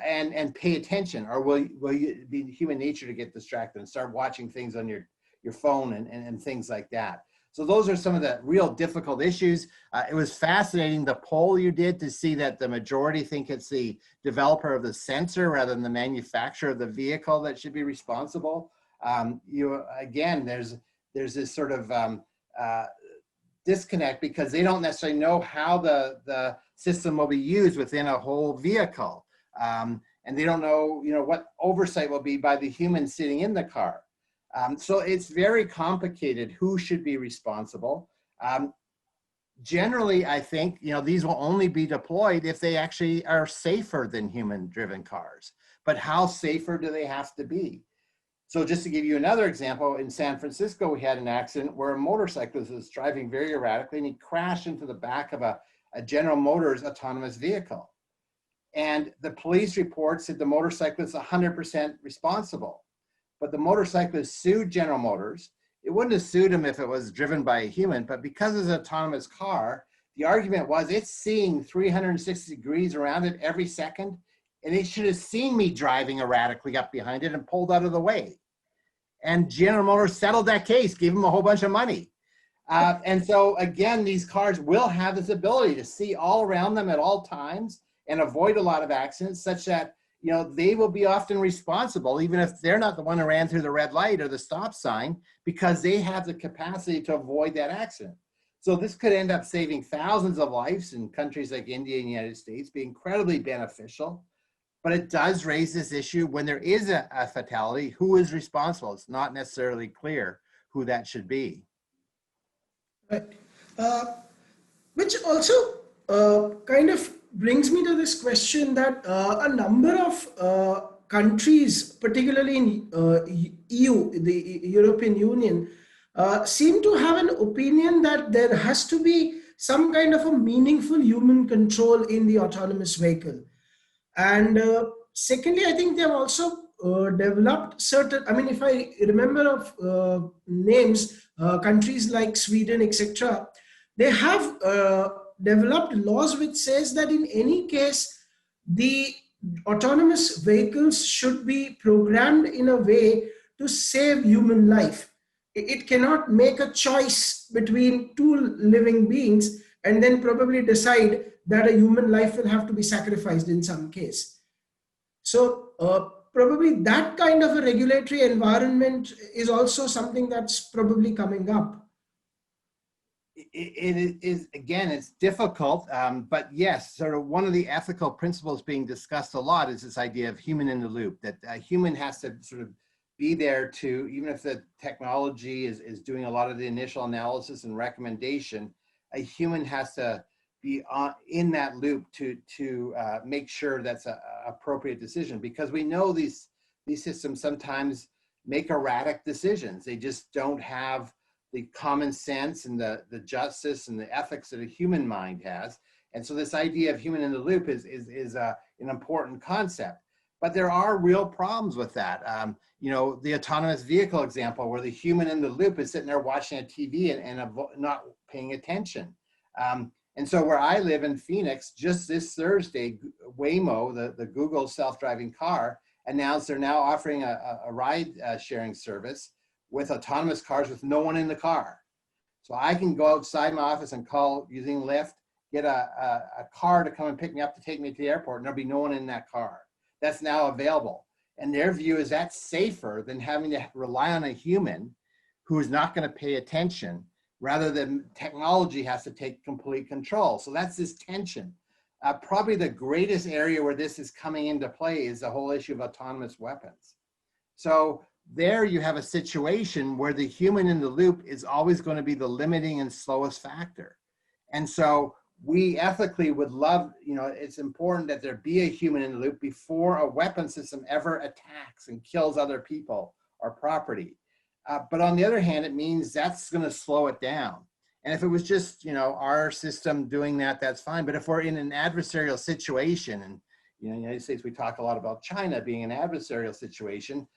and pay attention? Or will you be human nature to get distracted and start watching things on your phone and things like that? So those are some of the real difficult issues. It was fascinating, the poll you did, to see that the majority think it's the developer of the sensor rather than the manufacturer of the vehicle that should be responsible. Again, there's this sort of disconnect because they don't necessarily know how the system will be used within a whole vehicle. And they don't know, what oversight will be by the human sitting in the car. So it's very complicated who should be responsible. Generally, I think, these will only be deployed if they actually are safer than human-driven cars. But how safer do they have to be? So just to give you another example, in San Francisco, we had an accident where a motorcyclist was driving very erratically and he crashed into the back of a General Motors autonomous vehicle. And the police report said the motorcyclist is 100% responsible. But the motorcyclist sued General Motors. It wouldn't have sued him if it was driven by a human, but because it's an autonomous car, the argument was it's seeing 360 degrees around it every second. and it should have seen me driving erratically up behind it and pulled out of the way. And General Motors settled that case, gave them a whole bunch of money. And so again, these cars will have this ability to see all around them at all times and avoid a lot of accidents, such that, you know, they will be often responsible, even if they're not the one who ran through the red light or the stop sign, because they have the capacity to avoid that accident. So this could end up saving thousands of lives in countries like India and the United States, be incredibly beneficial. But it does raise this issue when there is a fatality, who is responsible? It's not necessarily clear who that should be. Right. Which also kind of brings me to this question that a number of countries, particularly in EU, the European Union, seem to have an opinion that there has to be some kind of a meaningful human control in the autonomous vehicle. And secondly, I think they have also developed certain, I mean, if I remember of names, countries like Sweden, etc., they have developed laws which says that in any case, the autonomous vehicles should be programmed in a way to save human life. It cannot make a choice between two living beings and then probably decide that a human life will have to be sacrificed in some case. So probably that kind of a regulatory environment is also something that's probably coming up. It is, again, it's difficult, but yes, sort of one of the ethical principles being discussed a lot is this idea of human in the loop, that a human has to sort of be there to, even if the technology is doing a lot of the initial analysis and recommendation, a human has to be in that loop to make sure that's an appropriate decision, because we know these systems sometimes make erratic decisions. They just don't have the common sense and the justice and the ethics that a human mind has. And so this idea of human in the loop is an important concept. But there are real problems with that. You know, the autonomous vehicle example where the human in the loop is sitting there watching a TV and not paying attention. And so where I live in Phoenix, just this Thursday, Waymo, the Google self-driving car, announced they're now offering a ride sharing service with autonomous cars with no one in the car. So I can go outside my office and call using Lyft, get a car to come and pick me up to take me to the airport, and there'll be no one in that car. That's now available. And their view is that's safer than having to rely on a human who is not going to pay attention, rather than technology has to take complete control. So that's this tension. Probably the greatest area where this is coming into play is the whole issue of autonomous weapons. So there you have a situation where the human in the loop is always going to be the limiting and slowest factor. And so we ethically would love, you know, it's important that there be a human in the loop before a weapon system ever attacks and kills other people or property. But on the other hand, it means that's going to slow it down. And if it was just, you know, our system doing that, that's fine. But if we're in an adversarial situation, and, you know, in the United States, we talk a lot about China being an adversarial situation.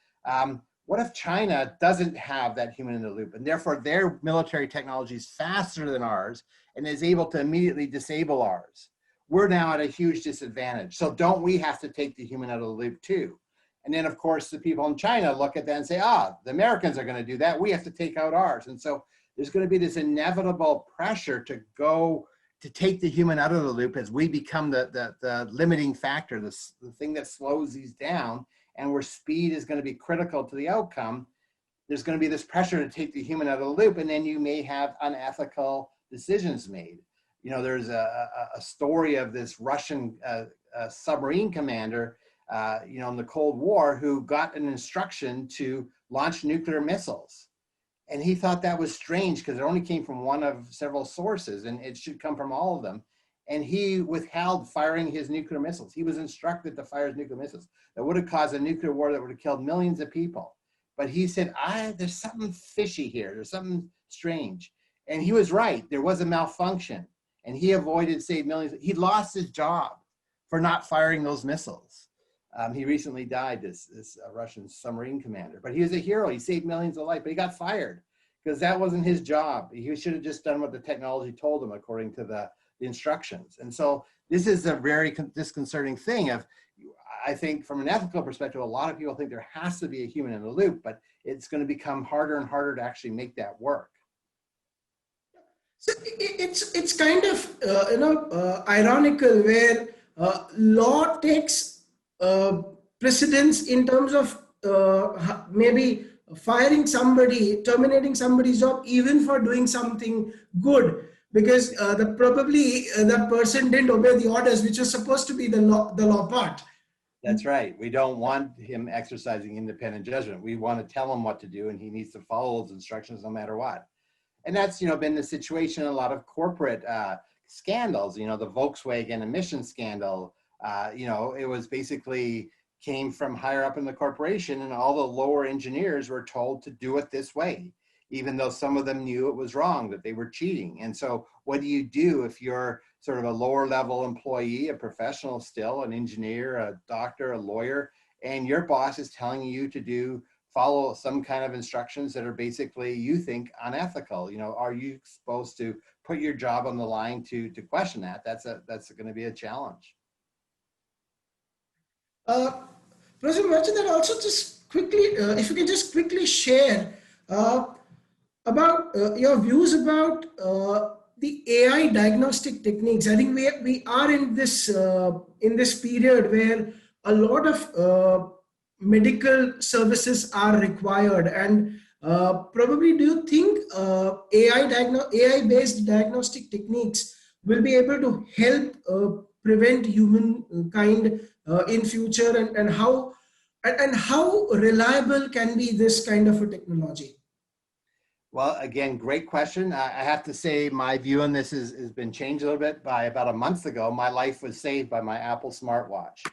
What if China doesn't have that human in the loop, and therefore their military technology is faster than ours and is able to immediately disable ours? We're now at a huge disadvantage. So don't we have to take the human out of the loop too? And then of course the people in China look at that and say, the Americans are going to do that. We have to take out ours. And so there's going to be this inevitable pressure to go to take the human out of the loop as we become the limiting factor, the thing that slows these down. And where speed is going to be critical to the outcome, there's going to be this pressure to take the human out of the loop, and then you may have unethical decisions made. You know, there's a story of this Russian submarine commander, you know, in the Cold War, who got an instruction to launch nuclear missiles. And he thought that was strange because it only came from one of several sources, and it should come from all of them. And he withheld firing his nuclear missiles. He was instructed to fire his nuclear missiles. That would have caused a nuclear war that would have killed millions of people. But he said, there's something fishy here. There's something strange. And he was right. There was a malfunction. And he avoided, saved millions. He lost his job for not firing those missiles. He recently died, this Russian submarine commander. But he was a hero. He saved millions of lives. But he got fired because that wasn't his job. He should have just done what the technology told him according to the instructions. And so this is a very disconcerting thing of, I think from an ethical perspective, a lot of people think there has to be a human in the loop, but it's going to become harder and harder to actually make that work. So it's kind of ironical where law takes precedence in terms of maybe firing somebody, terminating somebody's job, even for doing something good, because probably that person didn't obey the orders, which was supposed to be the law part. That's right. We don't want him exercising independent judgment. We want to tell him what to do, and he needs to follow those instructions no matter what. And that's, been the situation in a lot of corporate scandals. The Volkswagen emission scandal, it was basically came from higher up in the corporation, and all the lower engineers were told to do it this way, even though some of them knew it was wrong, that they were cheating. And so what do you do if you're sort of a lower level employee, a professional still, an engineer, a doctor, a lawyer, and your boss is telling you to follow some kind of instructions that are basically, you think, unethical? Are you supposed to put your job on the line to question that? That's going to be a challenge. Professor Marchant, and also just quickly, if you can just quickly share about your views about the AI diagnostic techniques. I think we are in this period where a lot of medical services are required, and probably do you think AI-based diagnostic techniques will be able to help prevent humankind in future, and how reliable can be this kind of a technology? Well, again, great question. I have to say my view on this has been changed a little bit. By about a month ago, my life was saved by my Apple smartwatch.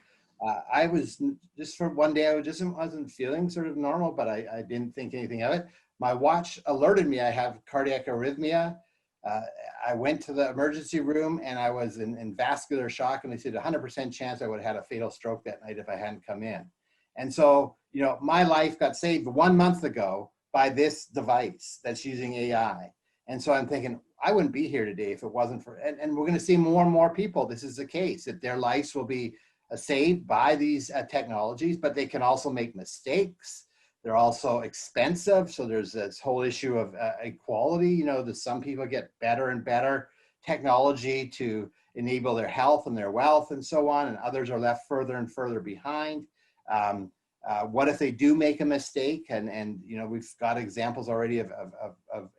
I was just for one day, I wasn't feeling sort of normal, but I didn't think anything of it. My watch alerted me I have cardiac arrhythmia. I went to the emergency room and I was in vascular shock, and they said 100% chance I would have had a fatal stroke that night if I hadn't come in. And so, my life got saved 1 month ago by this device that's using AI. And so I'm thinking, I wouldn't be here today if it wasn't for, and we're going to see more and more people, this is the case, that their lives will be saved by these technologies, but they can also make mistakes. They're also expensive. So there's this whole issue of equality, that some people get better and better technology to enable their health and their wealth and so on, and others are left further and further behind. What if they do make a mistake? And we've got examples already of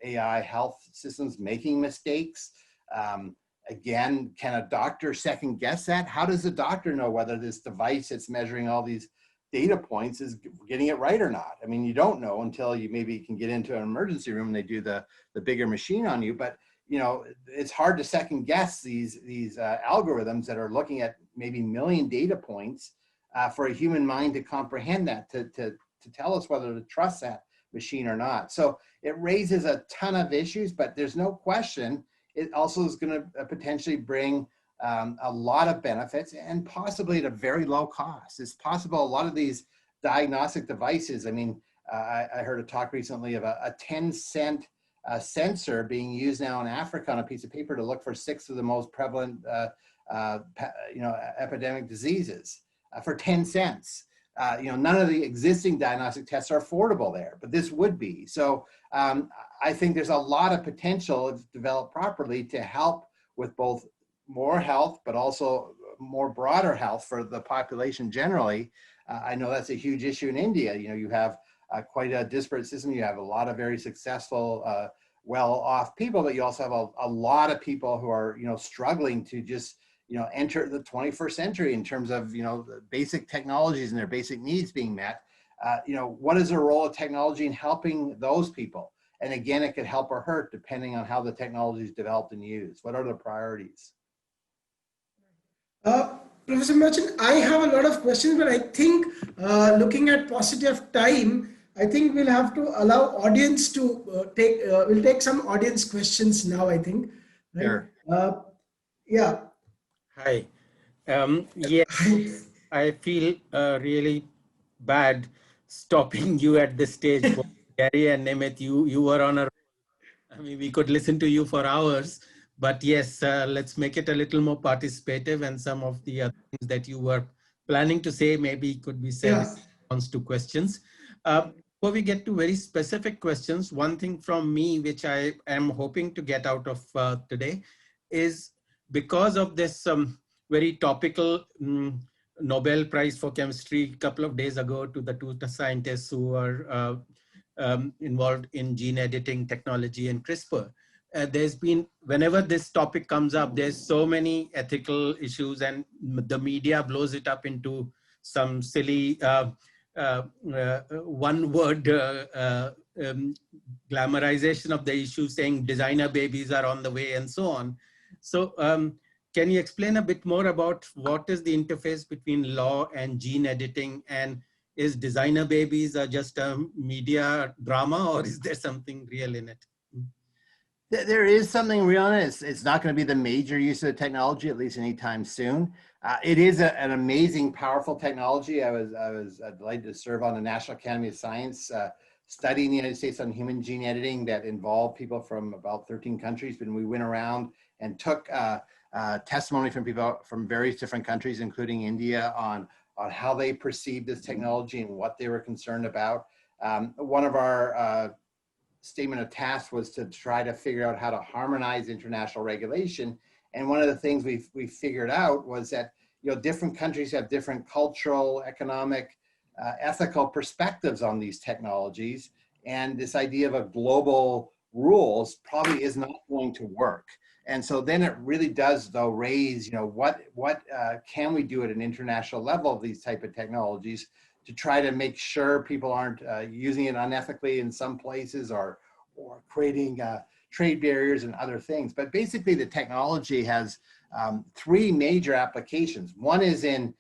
AI health systems making mistakes. Again, can a doctor second guess that? How does a doctor know whether this device that's measuring all these data points is getting it right or not? I mean, you don't know until you maybe can get into an emergency room and they do the bigger machine on you. But it's hard to second guess these algorithms that are looking at maybe 1 million data points for a human mind to comprehend that, to tell us whether to trust that machine or not. So it raises a ton of issues, but there's no question it also is going to potentially bring a lot of benefits, and possibly at a very low cost. It's possible a lot of these diagnostic devices, I mean, I heard a talk recently of a 10-cent sensor being used now in Africa on a piece of paper to look for 6 of the most prevalent epidemic diseases for 10 cents. None of the existing diagnostic tests are affordable there, but this would be. So I think there's a lot of potential, if developed properly, to help with both more health, but also more broader health for the population generally. I know that's a huge issue in India. You have quite a disparate system. You have a lot of very successful, well-off people, but you also have a lot of people who are, struggling to just, enter the 21st century in terms of, the basic technologies and their basic needs being met. What is the role of technology in helping those people? And again, it could help or hurt depending on how the technology is developed and used. What are the priorities? Professor Marchant, I have a lot of questions, but I think looking at paucity of time, I think we'll have to allow audience to we'll take some audience questions now, I think. Right? Sure. Yeah. Hi. Yes, I feel really bad stopping you at this stage. Both Gary and Nimit, you were on a, I mean, we could listen to you for hours, but yes, let's make it a little more participative, and some of the other things that you were planning to say maybe could be said in response to questions. Before we get to very specific questions, one thing from me, which I am hoping to get out of today, is because of this very topical Nobel Prize for Chemistry a couple of days ago to the two scientists who are involved in gene editing technology and CRISPR. There's been, whenever this topic comes up, there's so many ethical issues, and the media blows it up into some silly one word glamorization of the issue, saying designer babies are on the way and so on. So can you explain a bit more about what is the interface between law and gene editing, and is designer babies are just a media drama, or is there something real in it? There is something real in it. It's not going to be the major use of the technology, at least anytime soon. It is an amazing, powerful technology. I was delighted to serve on the National Academy of Science study in the United States on human gene editing that involved people from about 13 countries. And we went around and took testimony from people from various different countries, including India, on how they perceived this technology and what they were concerned about. One of our statement of task was to try to figure out how to harmonize international regulation. And one of the things we figured out was that, you know, different countries have different cultural, economic, ethical perspectives on these technologies. And this idea of a global rules probably is not going to work. And so then it really does, though, raise, you know, what can we do at an international level of these type of technologies to try to make sure people aren't using it unethically in some places, or creating trade barriers and other things. But basically the technology has three major applications. One is in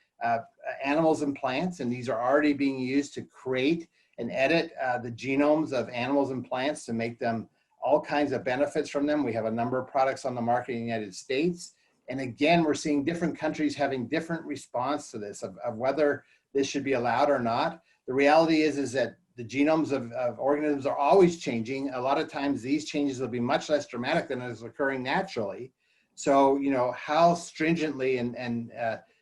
animals and plants, and these are already being used to create and edit the genomes of animals and plants to make them all kinds of benefits from them. We have a number of products on the market in the United States. And again, we're seeing different countries having different response to this, of whether this should be allowed or not. The reality is that the genomes of organisms are always changing. A lot of times these changes will be much less dramatic than is occurring naturally. So, you know, how stringently and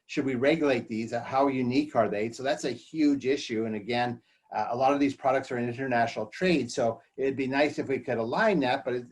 should we regulate these? How unique are they? So that's a huge issue. And again, a lot of these products are in international trade. So it'd be nice if we could align that, but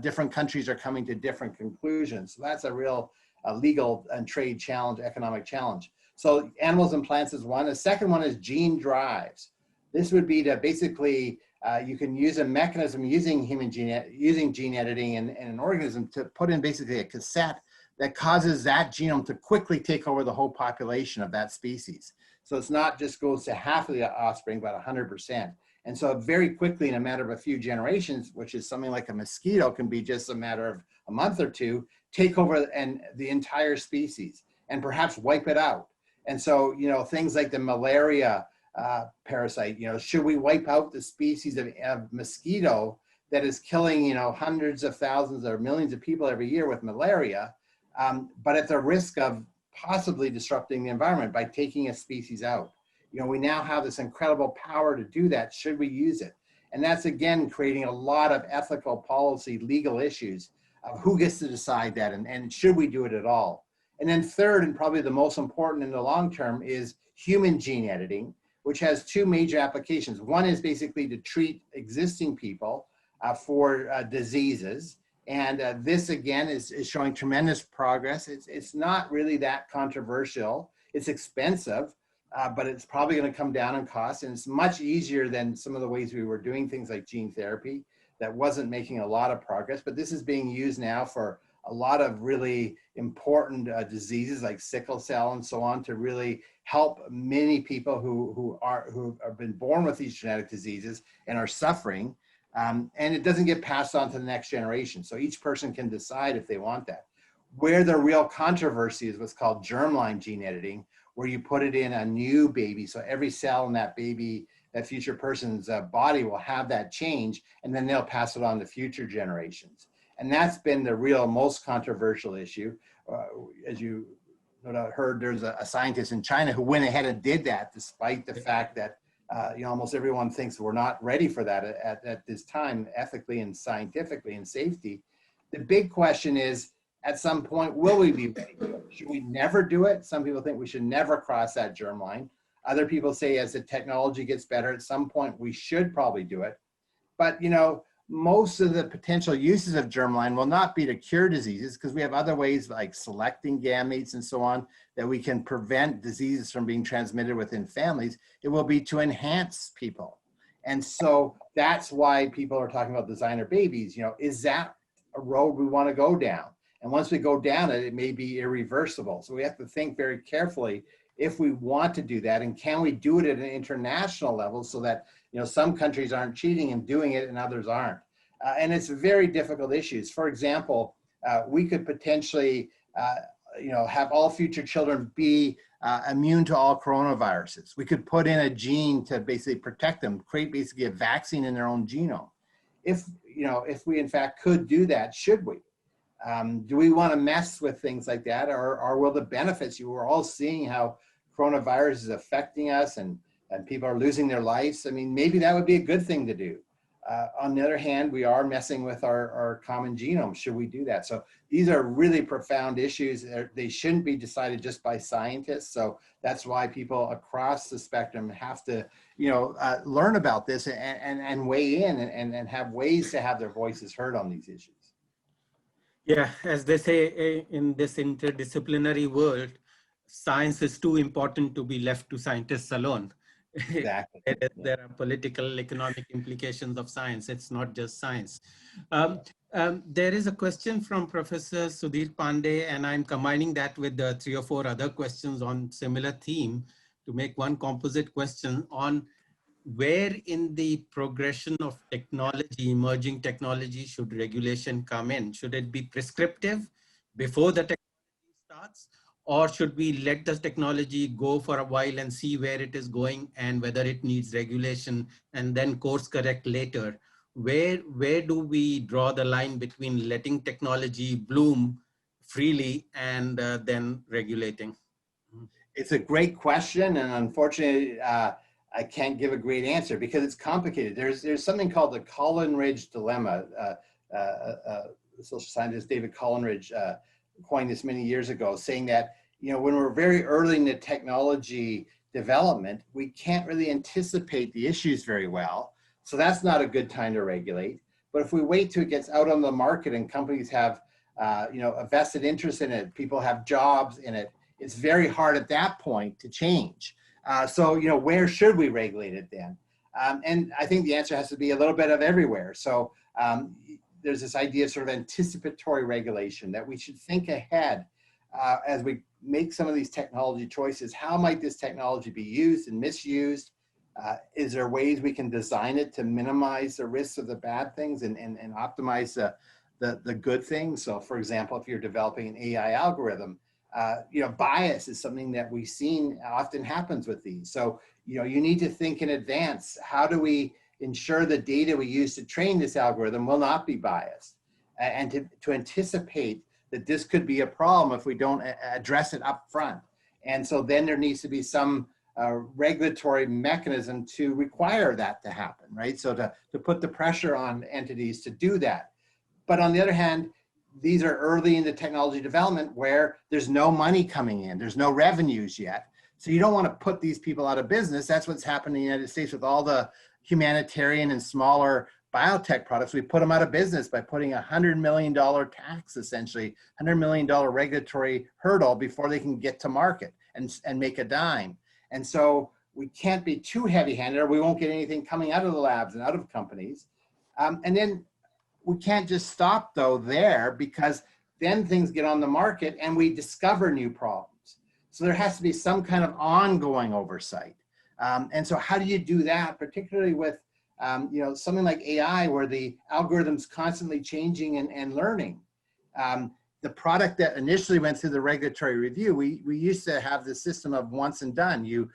different countries are coming to different conclusions. So that's a real legal and trade challenge, economic challenge. So animals and plants is one. The second one is gene drives. This would be to basically, you can use a mechanism using gene editing in an organism to put in basically a cassette that causes that genome to quickly take over the whole population of that species. So it's not just goes to half of the offspring, but 100%. And so very quickly, in a matter of a few generations, which is something like a mosquito can be just a matter of a month or two, take over the entire species and perhaps wipe it out. And so, you know, things like the malaria parasite, you know, should we wipe out the species of mosquito that is killing, you know, hundreds of thousands or millions of people every year with malaria, but at the risk of possibly disrupting the environment by taking a species out? You know, we now have this incredible power to do that. Should we use it? And that's, again, creating a lot of ethical policy, legal issues of who gets to decide that, and should we do it at all? And then third, and probably the most important in the long term, is human gene editing, which has two major applications. One is basically to treat existing people for diseases. And this, again, is showing tremendous progress. It's not really that controversial. It's expensive, but it's probably going to come down in cost. And it's much easier than some of the ways we were doing things like gene therapy that wasn't making a lot of progress. But this is being used now for a lot of really important diseases like sickle cell and so on, to really help many people who have been born with these genetic diseases and are suffering. And it doesn't get passed on to the next generation. So each person can decide if they want that. Where the real controversy is what's called germline gene editing, where you put it in a new baby. So every cell in that baby, that future person's body will have that change, and then they'll pass it on to future generations. And that's been the real most controversial issue. As you no doubt heard, there's a scientist in China who went ahead and did that, despite the fact that you know, almost everyone thinks we're not ready for that at this time, ethically and scientifically and safety. The big question is, At some point, will we be ready to do it? Should we never do it? Some people think we should never cross that germline. Other people say as the technology gets better, at some point we should probably do it. But you know, most of the potential uses of germline will not be to cure diseases, because we have other ways like selecting gametes and so on that we can prevent diseases from being transmitted within families. It will be to enhance people. And so that's why people are talking about designer babies. You know, is that a road we want to go down? And once we go down it, it may be irreversible. So we have to think very carefully if we want to do that, and can we do it at an international level so that, you know, some countries aren't cheating and doing it and others aren't. And it's very difficult issues. For example, we could potentially, you know, have all future children be immune to all coronaviruses. We could put in a gene to basically protect them, create basically a vaccine in their own genome. If, you know, if we in fact could do that, should we? Do we want to mess with things like that, or will the benefits, you were all seeing how coronavirus is affecting us and people are losing their lives. I mean, maybe that would be a good thing to do. On the other hand, we are messing with our common genome. Should we do that? So these are really profound issues. They shouldn't be decided just by scientists. So that's why people across the spectrum have to, you know, learn about this and weigh in and have ways to have their voices heard on these issues. Yeah, as they say in this interdisciplinary world, science is too important to be left to scientists alone. Exactly. There are political, economic implications of science. It's not just science. There is a question from Professor Sudhir Pandey, and I'm combining that with the 3 or 4 other questions on similar theme to make one composite question on where in the progression of technology, emerging technology, should regulation come in? Should it be prescriptive before the technology starts? Or should we let the technology go for a while and see where it is going and whether it needs regulation and then course correct later? Where do we draw the line between letting technology bloom freely and then regulating? It's a great question, and unfortunately, I can't give a great answer because it's complicated. There's something called the Coleridge dilemma. Social scientist David Coleridge coined this many years ago, saying that, you know, when we're very early in the technology development, we can't really anticipate the issues very well. So that's not a good time to regulate. But if we wait till it gets out on the market and companies have, you know, a vested interest in it, people have jobs in it, it's very hard at that point to change. So, you know, where should we regulate it then? And I think the answer has to be a little bit of everywhere. So there's this idea of sort of anticipatory regulation, that we should think ahead as we make some of these technology choices. How might this technology be used and misused? Is there ways we can design it to minimize the risks of the bad things and optimize the good things? So for example, if you're developing an AI algorithm, you know, bias is something that we've seen often happens with these. So, you know, you need to think in advance. How do we ensure the data we use to train this algorithm will not be biased? And to anticipate that this could be a problem if we don't address it up front. And so then there needs to be some regulatory mechanism to require that to happen, right? So to put the pressure on entities to do that. But on the other hand, these are early in the technology development where there's no money coming in, there's no revenues yet. So you don't want to put these people out of business. That's what's happened in the United States with all the humanitarian and smaller biotech products. We put them out of business by putting a $100 million tax, essentially, $100 million regulatory hurdle before they can get to market and make a dime. And so we can't be too heavy-handed or we won't get anything coming out of the labs and out of companies. And then we can't just stop though there, because then things get on the market and we discover new problems. So there has to be some kind of ongoing oversight. And so how do you do that, particularly with you know, something like AI, where the algorithm's constantly changing and learning? The product that initially went through the regulatory review, we used to have the system of once and done. You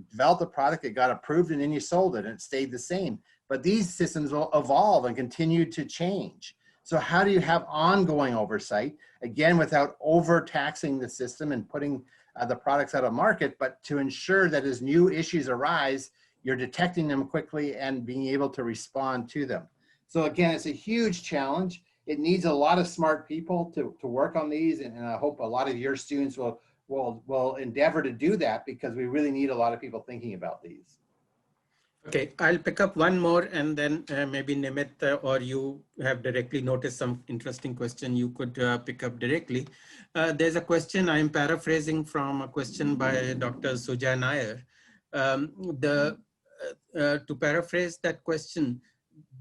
developed a product, it got approved, and then you sold it, and it stayed the same. But these systems will evolve and continue to change. So how do you have ongoing oversight, again, without overtaxing the system and putting the products out of market, but to ensure that as new issues arise, you're detecting them quickly and being able to respond to them. So again, it's a huge challenge. it needs a lot of smart people to work on these, and I hope a lot of your students will endeavor to do that, because we really need a lot of people thinking about these. Okay, I'll pick up one more, and then maybe Nimit or you have directly noticed some interesting question you could pick up directly. There's a question, I'm paraphrasing from a question by Dr. Sujay Nair. To paraphrase that question,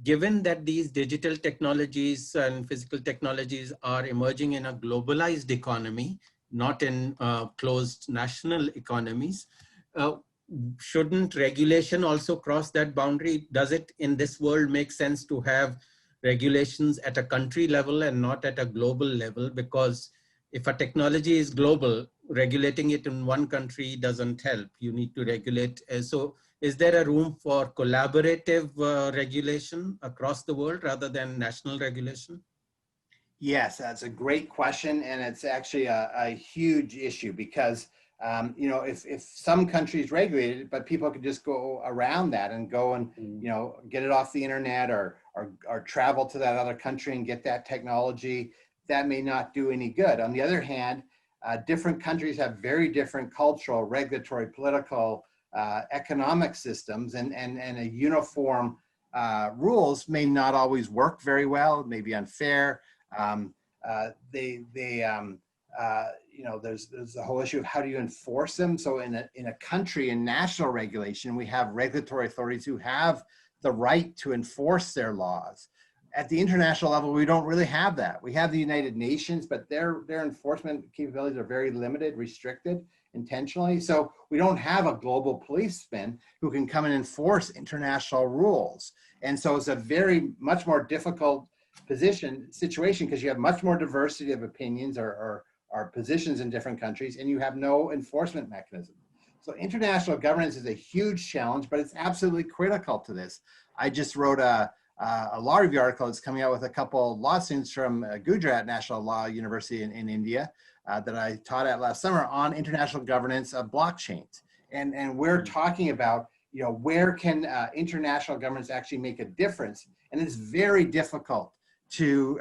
given that these digital technologies and physical technologies are emerging in a globalized economy, not in closed national economies, shouldn't regulation also cross that boundary? Does it in this world make sense to have regulations at a country level and not at a global level? Because if a technology is global, regulating it in one country doesn't help. You need to regulate. So is there a room for collaborative regulation across the world rather than national regulation? Yes, that's a great question, and it's actually a huge issue, because you know, if some countries regulate it, but people could just go around that and go and, you know, get it off the internet or travel to that other country and get that technology, that may not do any good. On the other hand, different countries have very different cultural, regulatory, political, economic systems, and a uniform rules may not always work very well, it may be unfair. You know, there's the whole issue of how do you enforce them. So in a country, in national regulation, we have regulatory authorities who have the right to enforce their laws. At the international level, we don't really have that. We have the United Nations, but their enforcement capabilities are very limited, restricted intentionally. So we don't have a global policeman who can come and enforce international rules. And so it's a much more difficult situation, because you have much more diversity of opinions or positions in different countries, and you have no enforcement mechanism. So international governance is a huge challenge, but it's absolutely critical to this. I just wrote a law review article that's coming out with a couple law students from Gujarat National Law University in India that I taught at last summer on international governance of blockchains. And we're talking about, you know, where can international governance actually make a difference? And it's very difficult to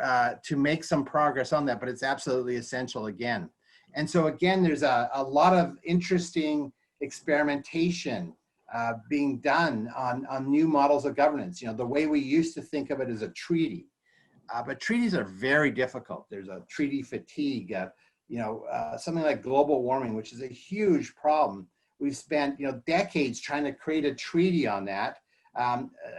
make some progress on that, but it's absolutely essential again. And so again, there's a lot of interesting experimentation being done on new models of governance. You know, the way we used to think of it as a treaty, but treaties are very difficult. There's a treaty fatigue, you know, something like global warming, which is a huge problem. We've spent, you know, decades trying to create a treaty on that.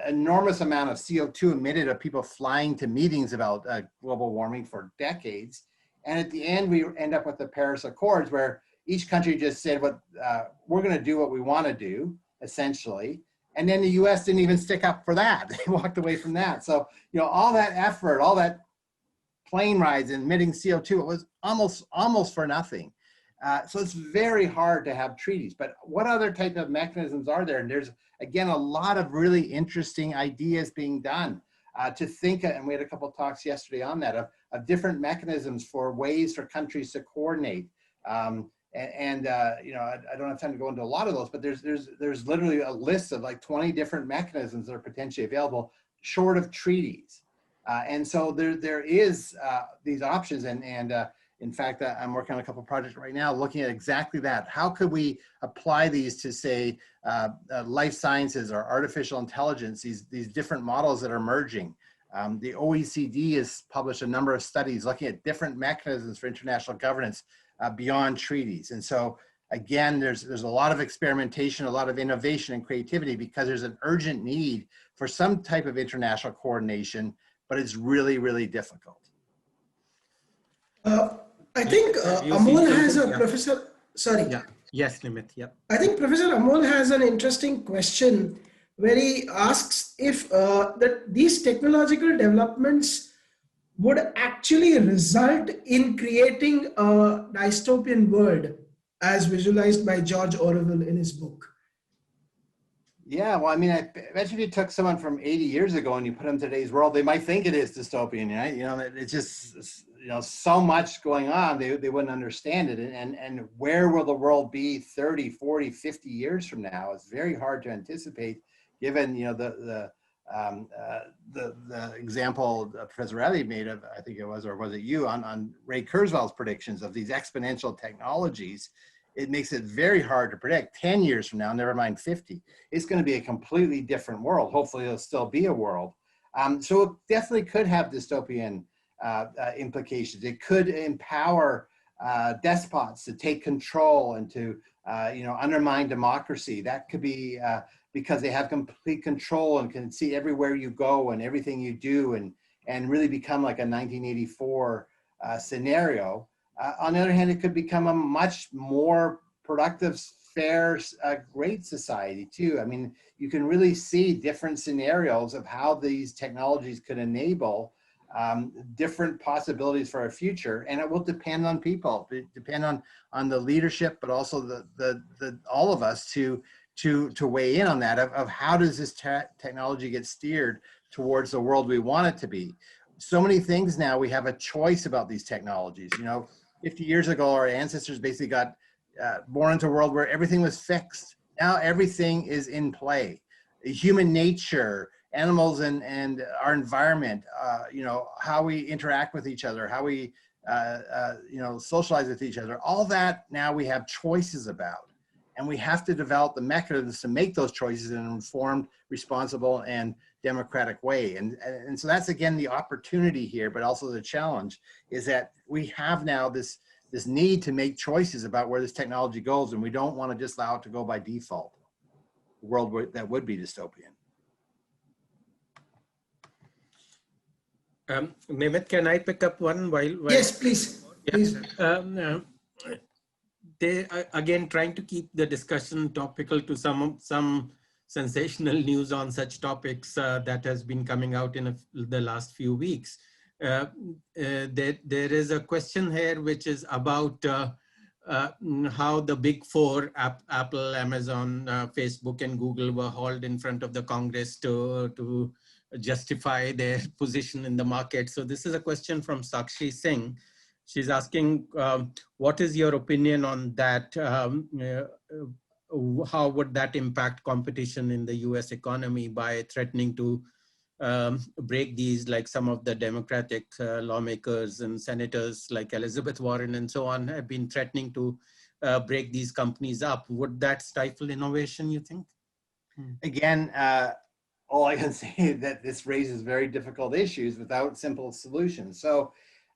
Enormous amount of CO2 emitted of people flying to meetings about global warming for decades. And at the end, we end up with the Paris Accords, where each country just said, we're going to do what we want to do, essentially. And then the US didn't even stick up for that. They walked away from that. So, you know, all that effort, all that plane rides and emitting CO2, it was almost for nothing. So it's very hard to have treaties. But what other type of mechanisms are there? And there's, again, a lot of really interesting ideas being done to think, and we had a couple of talks yesterday on that, of different mechanisms for ways for countries to coordinate. You know, I don't have time to go into a lot of those, but there's literally a list of like 20 different mechanisms that are potentially available short of treaties. And so there is these options, and in fact, I'm working on a couple of projects right now looking at exactly that. How could we apply these to, say, life sciences or artificial intelligence, these different models that are emerging? The OECD has published a number of studies looking at different mechanisms for international governance beyond treaties. And so, again, there's a lot of experimentation, a lot of innovation and creativity, because there's an urgent need for some type of international coordination, but it's really, really difficult. I think Amol has a professor, sorry. Yeah. Yes, Nimit, yeah. I think Professor Amol has an interesting question where he asks if these technological developments would actually result in creating a dystopian world as visualized by George Orwell in his book. Yeah, well, I mean, I bet if you took someone from 80 years ago and you put them in today's world, they might think it is dystopian, right? You know, it's just, you know, so much going on, they wouldn't understand it. And where will the world be 30, 40, 50 years from now? It's very hard to anticipate, given, you know, the example Professor Ravi made of, I think it was, or was it you, on Ray Kurzweil's predictions of these exponential technologies, it makes it very hard to predict. 10 years from now, never mind 50, it's going to be a completely different world. Hopefully it'll still be a world. So it definitely could have dystopian implications. It could empower despots to take control and to undermine democracy. That could be because they have complete control and can see everywhere you go and everything you do, and really become like a 1984 scenario. On the other hand, it could become a much more productive, fair, great society too. I mean, you can really see different scenarios of how these technologies could enable different possibilities for our future, and it will depend on people. It depend on the leadership, but also the all of us to weigh in on that of how does this technology get steered towards the world we want it to be. So many things now, we have a choice about these technologies. 50 years ago, our ancestors basically got born into a world where everything was fixed. Now everything is in play. Human nature, animals, and our environment, how we interact with each other, how we socialize with each other, all that now we have choices about. And we have to develop the mechanisms to make those choices in an informed, responsible, and democratic way. And so that's, again, the opportunity here, but also the challenge is that we have now this need to make choices about where this technology goes, and we don't want to just allow it to go by default. A world that would be dystopian. Nimit, can I pick up one while Yes, please. Yeah. Please. They are, again, trying to keep the discussion topical to some sensational news on such topics that has been coming out in the last few weeks. There is a question here which is about how the big four, Apple, Amazon, Facebook, and Google, were hauled in front of the Congress to justify their position in the market. So this is a question from Sakshi Singh. She's asking, what is your opinion on that? How would that impact competition in the US economy by threatening to break these, like some of the Democratic lawmakers and senators like Elizabeth Warren and so on have been threatening to break these companies up? Would that stifle innovation, you think? Again, all I can say is that this raises very difficult issues without simple solutions. So,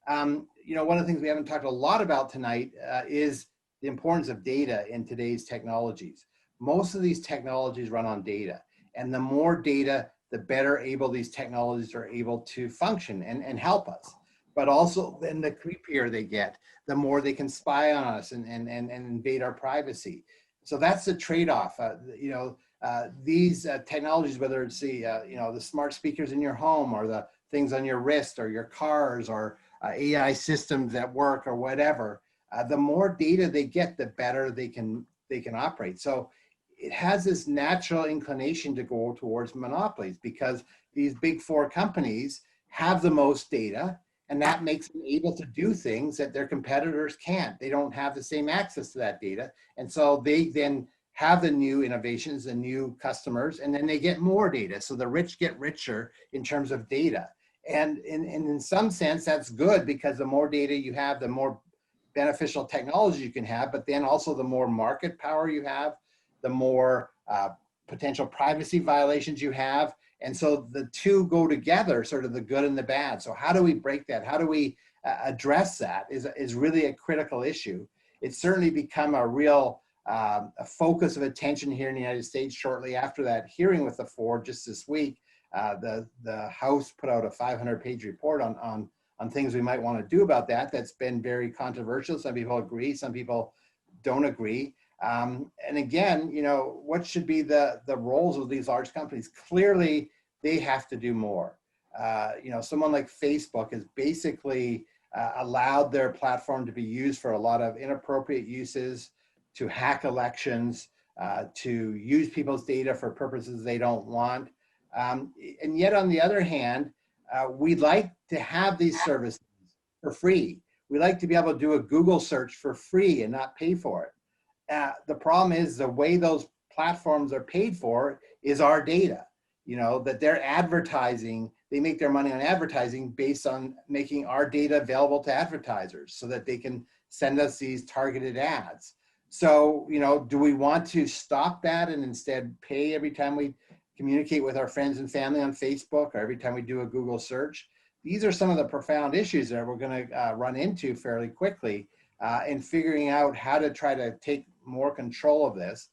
one of the things we haven't talked a lot about tonight is the importance of data in today's technologies. Most of these technologies run on data, and the more data, the better able these technologies are able to function and help us. But also, then the creepier they get, the more they can spy on us and invade our privacy. So that's the trade-off. These technologies, whether it's the smart speakers in your home or the things on your wrist or your cars or AI systems that work or whatever, the more data they get, the better they can operate. So it has this natural inclination to go towards monopolies because these big four companies have the most data, and that makes them able to do things that their competitors can't. They don't have the same access to that data. And so they then have the new innovations and new customers, and then they get more data. So the rich get richer in terms of data. And in some sense, that's good because the more data you have, the more beneficial technology you can have, but then also the more market power you have, the more potential privacy violations you have. And so the two go together, sort of the good and the bad. So how do we break that? How do we address that is really a critical issue. It's certainly become a real a focus of attention here in the United States shortly after that hearing with the four just this week. The House put out a 500-page report on things we might want to do about that. That's been very controversial. Some people agree, some people don't agree. And again, what should be the roles of these large companies? Clearly, they have to do more. Someone like Facebook has basically allowed their platform to be used for a lot of inappropriate uses, to hack elections, to use people's data for purposes they don't want. And yet, on the other hand, we'd like to have these services for free. We like to be able to do a Google search for free and not pay for it. The problem is the way those platforms are paid for is our data. that they're advertising, they make their money on advertising based on making our data available to advertisers so that they can send us these targeted ads. So, do we want to stop that and instead pay every time we communicate with our friends and family on Facebook or every time we do a Google search? These are some of the profound issues that we're going to run into fairly quickly in figuring out how to try to take more control of this.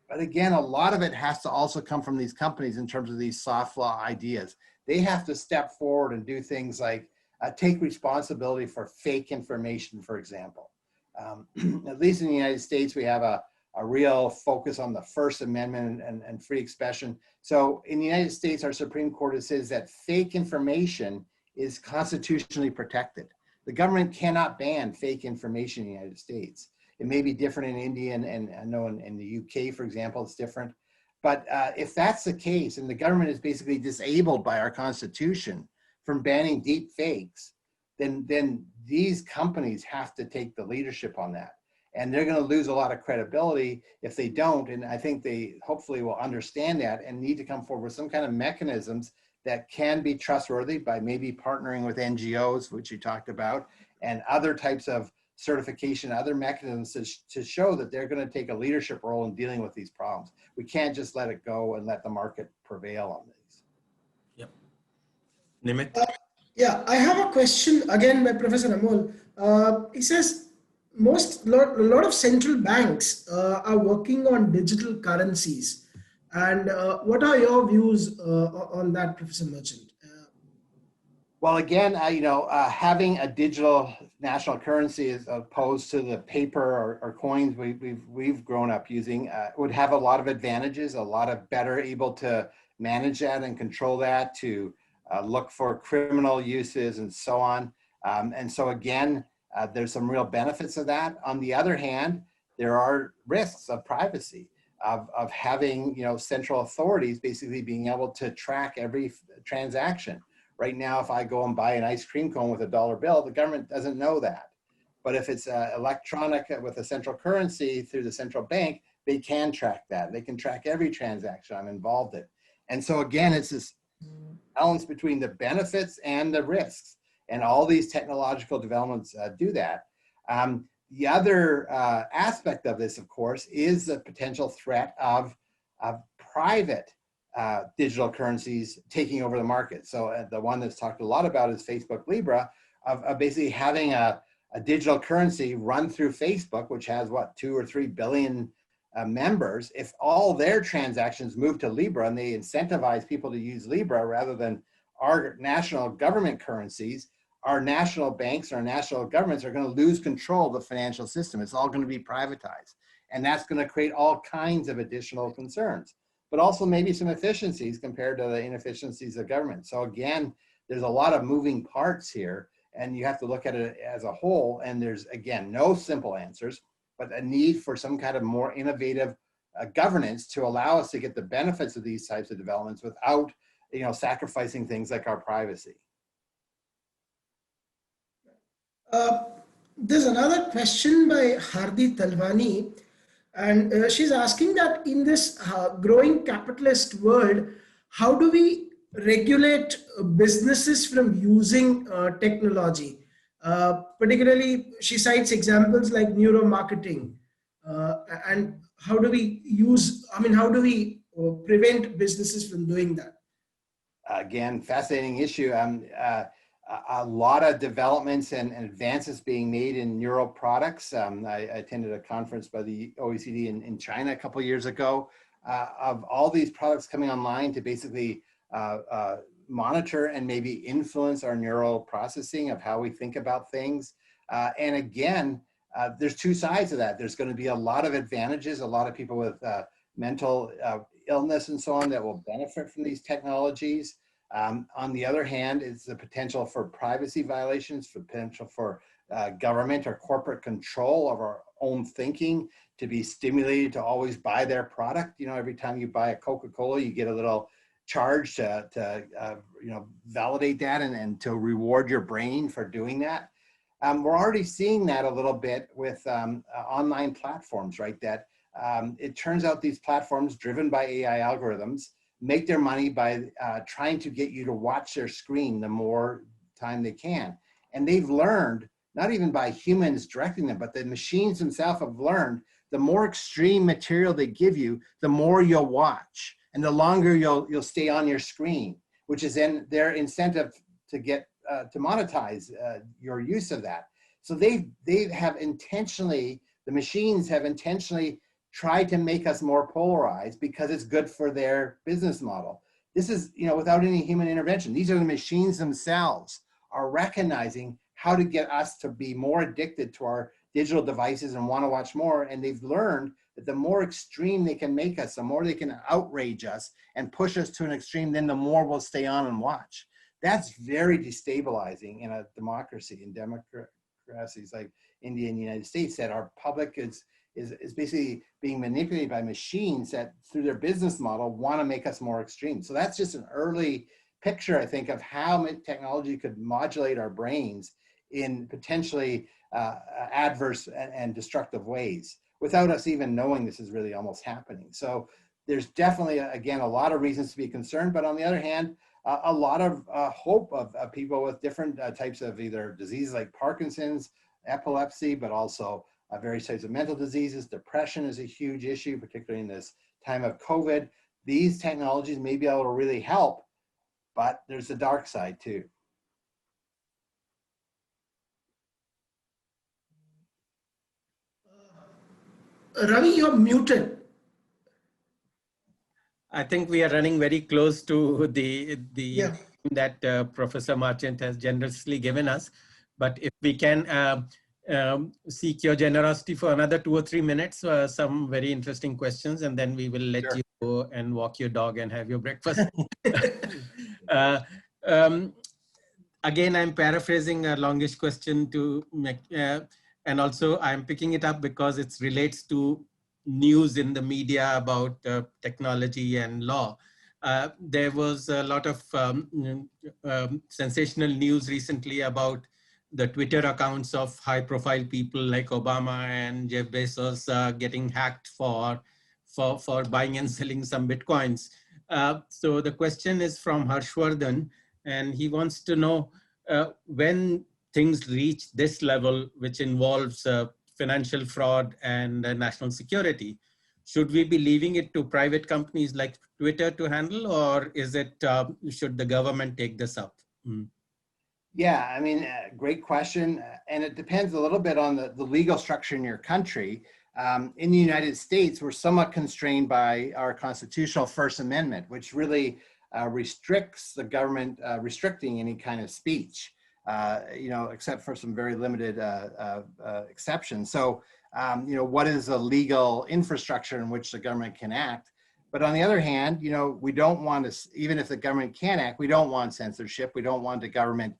But again, a lot of it has to also come from these companies in terms of these soft law ideas. They have to step forward and do things like take responsibility for fake information, for example. At least in the United States, we have a real focus on the First Amendment and free expression. So in the United States, our Supreme Court says that fake information is constitutionally protected. The government cannot ban fake information in the United States. It may be different in India, and I know in the UK, for example, it's different. But if that's the case, and the government is basically disabled by our Constitution from banning deep fakes, then these companies have to take the leadership on that. And they're going to lose a lot of credibility if they don't. And I think they hopefully will understand that and need to come forward with some kind of mechanisms that can be trustworthy by maybe partnering with NGOs, which you talked about, and other types of certification, other mechanisms to show that they're going to take a leadership role in dealing with these problems. We can't just let it go and let the market prevail on these. Yep. Nimit? Yeah, I have a question again by Professor Amol. He says a lot of central banks are working on digital currencies. And what are your views on that, Professor Marchant? Well, again, having a digital national currency as opposed to the paper or coins we've grown up using would have a lot of advantages, a lot of better able to manage that and control that, to look for criminal uses and so on. And so again, there's some real benefits of that. On the other hand, there are risks of privacy, of having central authorities basically being able to track every transaction. Right now, if I go and buy an ice cream cone with a dollar bill, the government doesn't know that. But if it's electronic with a central currency through the central bank, they can track that. They can track every transaction I'm involved in. And so again, it's this balance between the benefits and the risks. And all these technological developments do that. The other aspect of this, of course, is the potential threat of private digital currencies taking over the market. So the one that's talked a lot about is Facebook Libra, of basically having a digital currency run through Facebook, which has 2 or 3 billion members. If all their transactions move to Libra and they incentivize people to use Libra rather than our national government currencies, our national banks, our national governments are going to lose control of the financial system. It's all going to be privatized. And that's going to create all kinds of additional concerns, but also maybe some efficiencies compared to the inefficiencies of government. So again, there's a lot of moving parts here, and you have to look at it as a whole. And there's, again, no simple answers, but a need for some kind of more innovative governance to allow us to get the benefits of these types of developments without, sacrificing things like our privacy. There's another question by Hardi Talwani, and she's asking that in this growing capitalist world, how do we regulate businesses from using technology? Particularly, she cites examples like neuromarketing. And how do we prevent businesses from doing that? Again, fascinating issue. A lot of developments and advances being made in neural products. I attended a conference by the OECD in China a couple of years ago of all these products coming online to basically monitor and maybe influence our neural processing of how we think about things. And again, there's two sides of that. There's going to be a lot of advantages, a lot of people with mental illness and so on that will benefit from these technologies. On the other hand, it's the potential for privacy violations, for potential for government or corporate control of our own thinking, to be stimulated to always buy their product. Every time you buy a Coca-Cola, you get a little charge to validate that and to reward your brain for doing that. We're already seeing that a little bit with online platforms, right? That it turns out these platforms driven by AI algorithms make their money by trying to get you to watch their screen the more time they can. And they've learned, not even by humans directing them, but the machines themselves have learned, the more extreme material they give you, the more you'll watch, and the longer you'll stay on your screen, which is then their incentive to get to monetize your use of that. So they have intentionally, the machines have intentionally tried to make us more polarized because it's good for their business model. This is, without any human intervention. These are the machines themselves are recognizing how to get us to be more addicted to our digital devices and want to watch more. And they've learned that the more extreme they can make us, the more they can outrage us and push us to an extreme, then the more we'll stay on and watch. That's very destabilizing in a democracy, in democracies like India and the United States, that our public is basically being manipulated by machines that through their business model want to make us more extreme. So that's just an early picture, I think, of how technology could modulate our brains in potentially adverse and destructive ways without us even knowing this is really almost happening. So there's definitely, again, a lot of reasons to be concerned, but on the other hand, a lot of hope of people with different types of either diseases like Parkinson's, epilepsy, but also various types of mental diseases. Depression is a huge issue, particularly in this time of COVID. These technologies may be able to really help, but there's the dark side too. Ravi, you're muted. I think we are running very close to the Yeah. time that Professor Marchant has generously given us. But if we can seek your generosity for another 2 or 3 minutes, some very interesting questions, and then we will let Sure. you go and walk your dog and have your breakfast. Again, I'm paraphrasing a longish question to make, and also I'm picking it up because it relates to news in the media about technology and law. There was a lot of sensational news recently about the Twitter accounts of high-profile people like Obama and Jeff Bezos getting hacked for buying and selling some Bitcoins. So the question is from Harshvardhan, and he wants to know when things reach this level, which involves financial fraud and national security, should we be leaving it to private companies like Twitter to handle, or is it should the government take this up? Yeah, I mean, great question. And it depends a little bit on the legal structure in your country. In the United States, we're somewhat constrained by our constitutional First Amendment, which really restricts the government restricting any kind of speech, except for some very limited exceptions. So, what is the legal infrastructure in which the government can act? But on the other hand, we don't want to, even if the government can act, we don't want censorship. We don't want the government,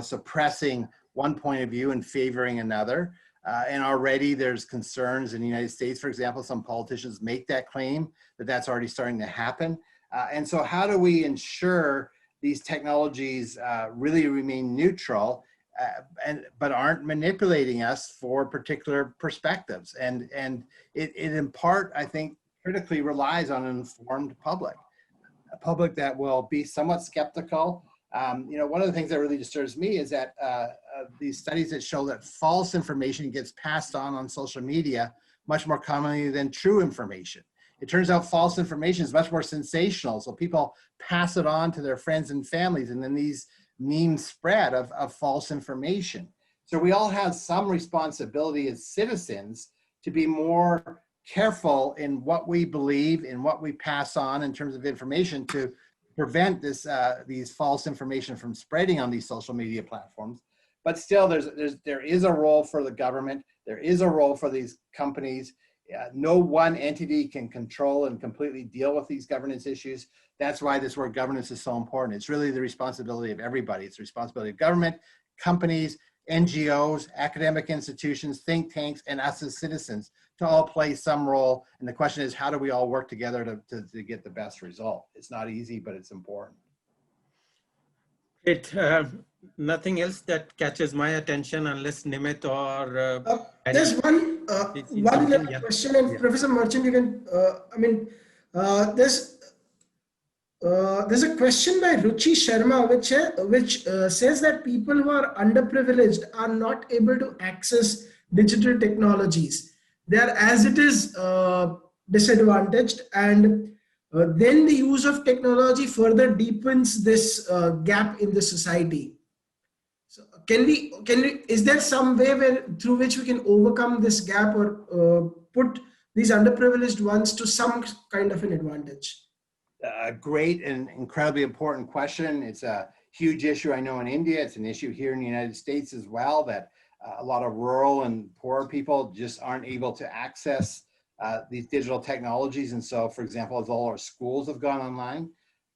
suppressing one point of view and favoring another. And already there's concerns in the United States, for example, some politicians make that claim that that's already starting to happen. And so how do we ensure these technologies really remain neutral, but aren't manipulating us for particular perspectives? And it in part, I think, critically relies on an informed public, a public that will be somewhat skeptical. One of the things that really disturbs me is that these studies that show that false information gets passed on social media much more commonly than true information. It turns out false information is much more sensational. So people pass it on to their friends and families, and then these memes spread of false information. So we all have some responsibility as citizens to be more careful in what we believe, in what we pass on in terms of information, to prevent these false information from spreading on these social media platforms. But still, there is a role for the government. There is a role for these companies. No one entity can control and completely deal with these governance issues. That's why this word governance is so important. It's really the responsibility of everybody. It's the responsibility of government, companies, NGOs, academic institutions, think tanks, and us as citizens to all play some role. And the question is, how do we all work together to get the best result? It's not easy, but it's important. Nothing else that catches my attention unless Nimit or... there's one little question, and Professor Marchant, you can, there's There's a question by Ruchi Sharma, which says that people who are underprivileged are not able to access digital technologies. They are, as it is, disadvantaged, and then the use of technology further deepens this gap in the society. So, is there some way through which we can overcome this gap, or put these underprivileged ones to some kind of an advantage? Great and incredibly important question. It's a huge issue, I know, in India. It's an issue here in the United States as well, that a lot of rural and poor people just aren't able to access these digital technologies. And so, for example, as all our schools have gone online,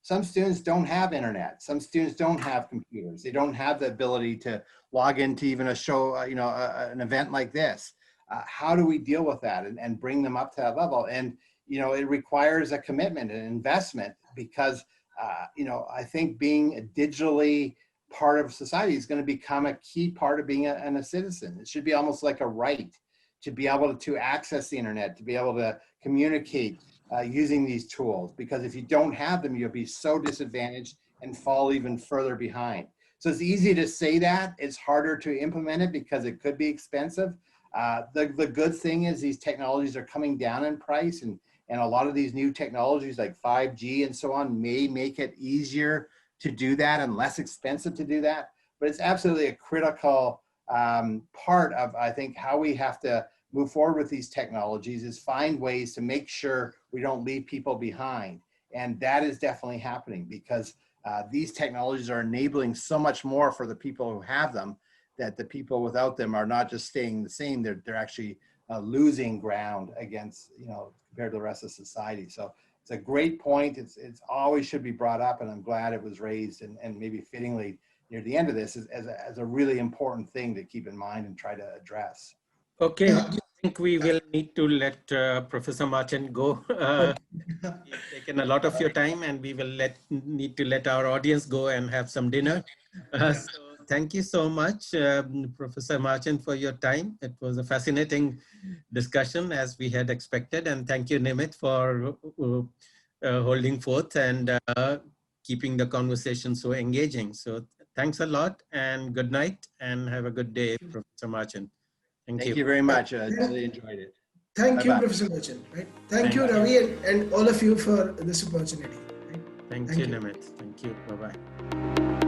some students don't have internet. Some students don't have computers. They don't have the ability to log into even a show, an event like this. How do we deal with that and bring them up to that level? And it requires a commitment, an investment, because, I think being digitally part of society is going to become a key part of being a citizen. It should be almost like a right to be able to access the internet, to be able to communicate using these tools, because if you don't have them, you'll be so disadvantaged and fall even further behind. So it's easy to say that. It's harder to implement it because it could be expensive. The good thing is these technologies are coming down in price, and a lot of these new technologies like 5G and so on may make it easier to do that and less expensive to do that. But it's absolutely a critical part of, I think, how we have to move forward with these technologies, is find ways to make sure we don't leave people behind. And that is definitely happening, because these technologies are enabling so much more for the people who have them, that the people without them are not just staying the same, they're actually losing ground against, compared to the rest of society. So it's a great point. It's always should be brought up, and I'm glad it was raised, and maybe fittingly near the end of this as a really important thing to keep in mind and try to address. Okay, I think we will need to let Professor Marchant go. We've taken a lot of your time, and we will need to let our audience go and have some dinner. So thank you so much, Professor Marchant, for your time. It was a fascinating discussion, as we had expected. And thank you, Nimit, for holding forth and keeping the conversation so engaging. So thanks a lot, and good night, and have a good day, Professor Marchant. Thank you very much. I really enjoyed it. Thank Bye-bye. you, Professor Marchant. Right? Thank you, Ravi, and all of you for this opportunity. Right? Thank you, Nimit. Thank you. Bye-bye.